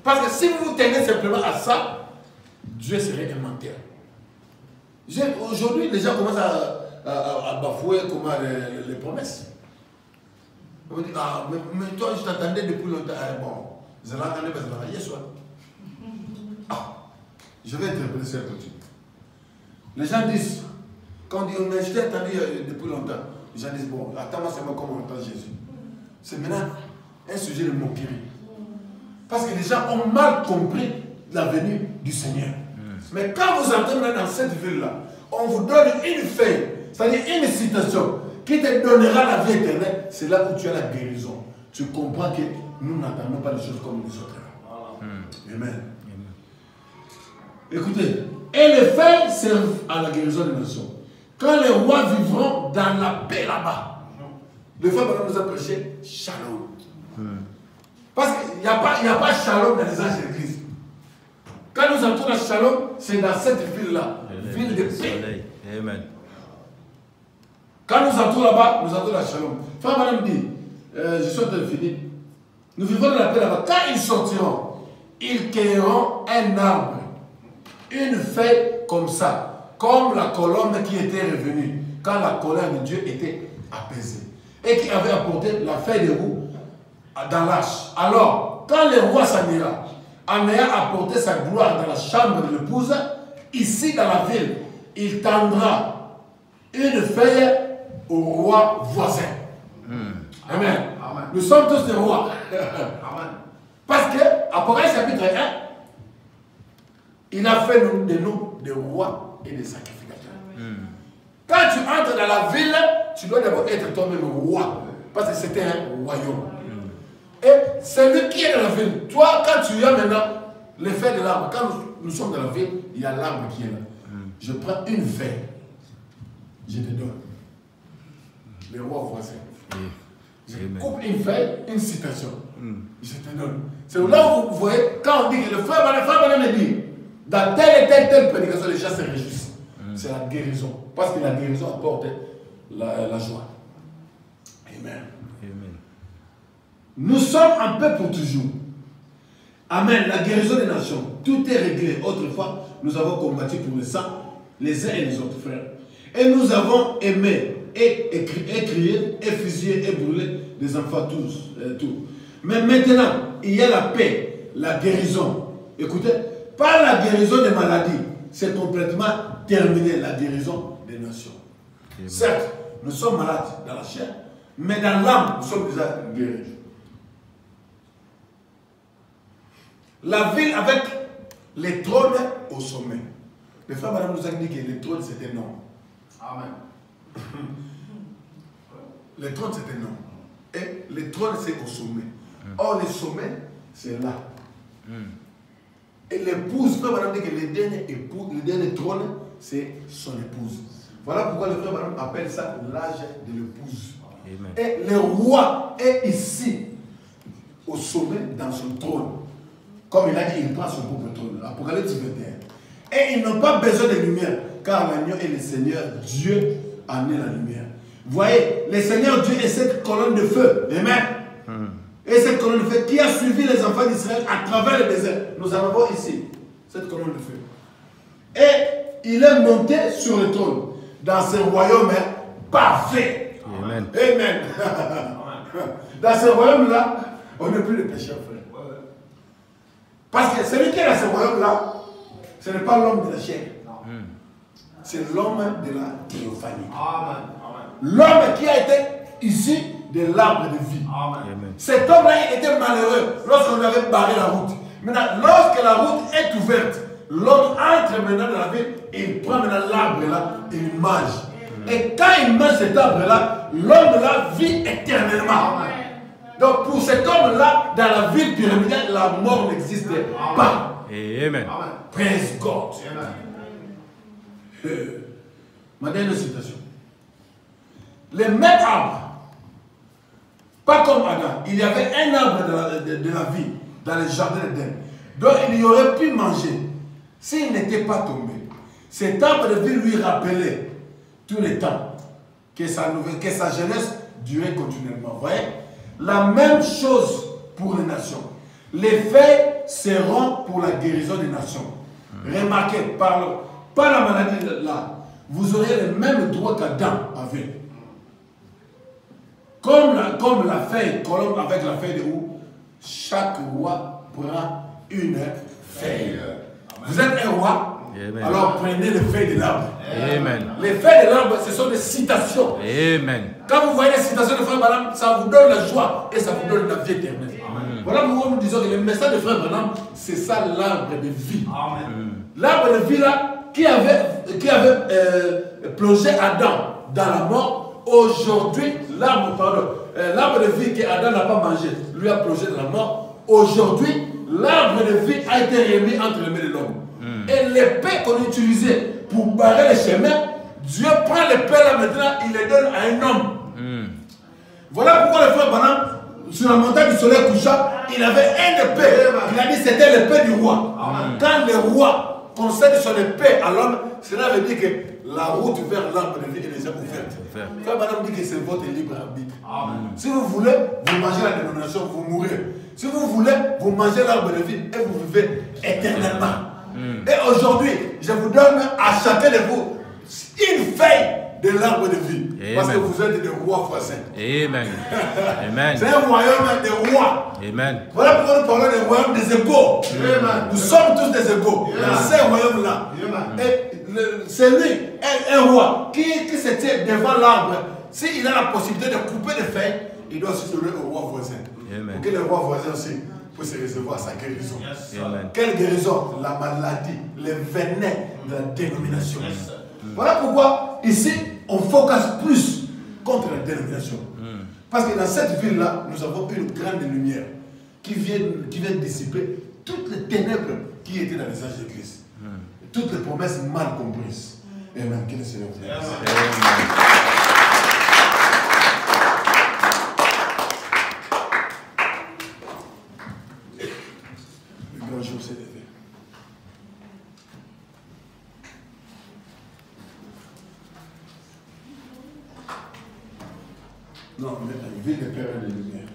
Parce que si vous vous tenez simplement à ça, Dieu serait un menteur. Aujourd'hui, les gens commencent à bafouer les promesses. On me dit, ah, mais toi, je t'attendais depuis longtemps. Bon, je l'attendais, mais je l'ai marié, soit. Ah, je vais interpréter ça tout de suite. Les gens disent, quand on dit, je t'ai attendu depuis longtemps, les gens disent, bon, attends-moi seulement comme on entend Jésus. C'est maintenant un sujet de moquerie. Parce que les gens ont mal compris la venue du Seigneur. Mais quand vous entrez dans cette ville-là, on vous donne une feuille, c'est-à-dire une citation, qui te donnera la vie éternelle. C'est là où tu as la guérison. Tu comprends que nous n'attendons pas les choses comme les autres. Amen. Écoutez, et les feuilles servent à la guérison des nations. Quand les rois vivront dans la paix là-bas, le frère nous a prêché shalom. Parce qu'il n'y a pas shalom dans les âges de l'église. Quand nous entrons dans shalom, c'est dans cette ville-là, ville de paix. Amen. Quand nous entrons là-bas, nous entrons dans shalom. Frère Madame dit, je suis en train de finir. Nous vivons dans la paix là-bas. Quand ils sortiront, ils cueilleront un arbre, une feuille comme ça, comme la colombe qui était revenue quand la colère de Dieu était apaisée et qui avait apporté la feuille de roue dans l'arche. Alors, quand le roi s'en ira, en ayant apporté sa gloire dans la chambre de l'épouse, ici dans la ville, il tendra une feuille au roi voisin. Amen. Amen. Nous sommes tous des rois. Amen. Parce que, Apocalypse chapitre 1, il a fait de nous des rois et des sacrificateurs. Quand tu entres dans la ville, tu dois d'abord être toi-même roi. Parce que c'était un royaume. Et c'est lui qui est dans la ville. Toi, quand tu as maintenant l'effet de l'arbre, quand nous sommes dans la ville, il y a l'arbre qui est là. Je prends une feuille, je te donne. Les rois voisins. Je coupe une feuille, une citation. Je te donne. C'est là où vous voyez, quand on dit que le frère Balaam dit, dans telle et telle prédication, les gens se réjouissent. C'est la guérison. Parce que la guérison apporte la joie. Amen. Amen. Nous sommes un peu pour toujours. Amen. La guérison des nations. Tout est réglé. Autrefois, nous avons combattu pour le sang, les uns et les autres, frères. Et nous avons aimé, et crié, et fusillé, et brûlé des enfants tous. Tout. Mais maintenant, il y a la paix, la guérison. Écoutez, pas la guérison des maladies. C'est complètement terminé, la guérison des nations. Certes, nous sommes malades dans la chair, mais dans l'âme, nous sommes déjà guéris. La ville avec les trônes au sommet. Le frère Madame nous a dit que les trônes c'était non. Amen. Les trônes c'était non. Et les trônes c'est au sommet. Or, les sommets, c'est là. Et l'épouse, frère Madame dit que le dernier trône, c'est son épouse. Voilà pourquoi le frère Madame appelle ça l'âge de l'épouse. Et le roi est ici, au sommet, dans son trône. Comme il a dit, il prend son propre trône. Apocalypse 21. Et ils n'ont pas besoin de lumière, car l'agneau est le Seigneur, Dieu en est la lumière. Vous voyez, le Seigneur Dieu est cette colonne de feu. Amen. Et cette colonne de feu qui a suivi les enfants d'Israël à travers le désert. Nous en avons ici, cette colonne de feu. Et il est monté sur le trône, dans ce royaume parfait. Amen. Amen. Dans ce royaume-là, on n'est plus les pécheurs, frère. Parce que celui qui est dans ce royaume-là, ce n'est pas l'homme de la chair. C'est l'homme de la théophanie. L'homme qui a été issu de l'arbre de vie. Cet homme-là, il était malheureux lorsqu'on avait barré la route. Maintenant, lorsque la route est ouverte, l'homme entre maintenant dans la ville et il prend maintenant l'arbre-là et il mange. Et quand il mange cet arbre-là, l'homme-là vit éternellement. Donc pour cet homme-là, dans la ville pyramidale, la mort n'existe pas. Amen. Praise God. Ma dernière citation. Les mêmes arbres, pas comme Adam, il y avait un arbre de la vie dans le jardin d'Éden, dont il y aurait pu manger s'il n'était pas tombé. Cet arbre de vie lui rappelait tout le temps que sa jeunesse durait continuellement. Vous voyez? La même chose pour les nations. Les faits seront pour la guérison des nations. Remarquez, par la maladie là, vous aurez les mêmes droits qu'Adam avait. Comme la feuille, colombe avec la feuille de roue, chaque roi prend une feuille. Vous êtes un roi, Amen. Alors prenez les feuilles de l'arbre. Les feuilles de l'arbre, ce sont des citations. Amen. Quand vous voyez les citations de Frère Branham, ça vous donne la joie et ça vous donne la vie éternelle. Voilà pourquoi nous disons que le message de Frère Branham, c'est ça l'arbre de vie. L'arbre de vie là, qui avait plongé Adam dans la mort, aujourd'hui, l'arbre de vie que Adam n'a pas mangé, lui a plongé dans la mort. Aujourd'hui, l'arbre de vie a été remis entre les mains de l'homme. Et l'épée qu'on utilisait pour barrer les chemins, Dieu prend l'épée là maintenant, il les donne à un homme. Voilà pourquoi le frère Branham, sur la montagne du soleil couchant, il avait une épée. Il a dit que c'était l'épée du roi. Quand le roi concède son épée à l'homme, cela veut dire que la route vers l'arbre de vie est déjà ouverte. Quand madame dit que c'est votre libre arbitre. Si vous voulez, vous mangez la dénomination, vous mourrez. Si vous voulez, vous mangez l'arbre de vie et vous vivez éternellement. Et aujourd'hui, je vous donne à chacun de vous une feuille de l'arbre de vie. Amen. Parce que vous êtes des rois voisins. Amen. Amen. C'est un royaume des rois. Amen. Voilà pourquoi nous parlons des royaumes des égaux. Nous sommes tous des égaux dans ces royaumes-là. Et c'est lui, un roi, qui se tient devant l'arbre. S'il a la possibilité de couper des feuilles, il doit se donner au roi voisin. Pour que le roi voisin aussi puisse recevoir sa guérison. Quelle guérison? La maladie, le venin de la dénomination. Voilà pourquoi ici on focus plus contre la dénomination. Parce que dans cette ville-là, nous avons une grande lumière qui vient dissiper toutes les ténèbres qui étaient dans les âges de Christ. Toutes les promesses mal comprises. Amen. Que le Seigneur vous bénisse. Le grand jour s'est levé. Non, mais la ville est pleine de lumière.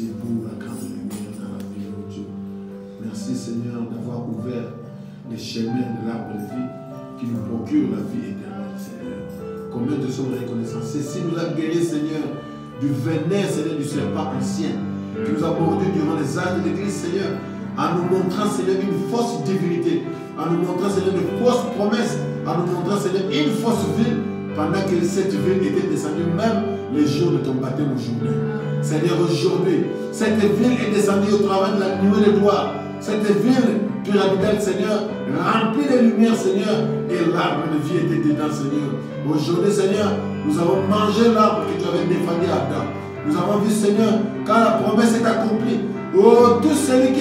Merci pour la grande lumière dans la vie de Dieu. Merci Seigneur d'avoir ouvert les chemins de l'arbre de vie qui nous procure la vie éternelle, Seigneur. Combien de sommes reconnaissants. Ceci nous a guéri, Seigneur, du venin, Seigneur, du serpent ancien, qui nous a mordu durant les âges de l'Église, Seigneur, en nous montrant, Seigneur, une fausse divinité, en nous montrant, Seigneur, de fausses promesses, en nous montrant, Seigneur, une fausse ville, pendant que cette ville était descendue même les jours de ton baptême aujourd'hui. Seigneur, aujourd'hui, cette ville est descendue au travers de la nuée de gloire. Cette ville pyramidale, Seigneur, remplie de lumière, Seigneur, et l'arbre de vie était dedans, Seigneur. Aujourd'hui, Seigneur, nous avons mangé l'arbre que tu avais défendu à Adam. Nous avons vu, Seigneur, quand la promesse est accomplie, oh, tous ceux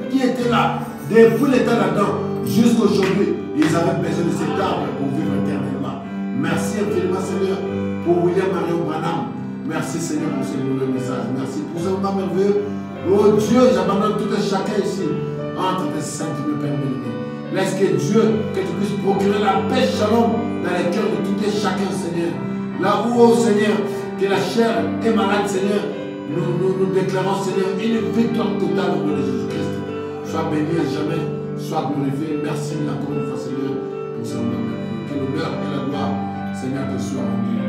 qui étaient là, depuis l'état d'Adam jusqu'à aujourd'hui, ils avaient besoin de cet arbre pour vivre éternellement. Merci infiniment, Seigneur, pour William Marion Branham. Merci, Seigneur, pour ce nouveau message. Merci pour ce moment merveilleux. Oh Dieu, j'abandonne tout et chacun ici entre tes saintes, me Père béni. Laisse que Dieu, que tu puisses procurer la paix, shalom, dans les cœurs de tout et chacun, Seigneur. Là où, oh Seigneur, que la chair est malade, Seigneur, nous déclarons, Seigneur, une victoire totale au nom de Jésus-Christ. Sois béni à jamais, sois glorifié. Merci encore une fois, Seigneur, pour ce moment. Que l'honneur et la gloire, Seigneur, te soient rendus.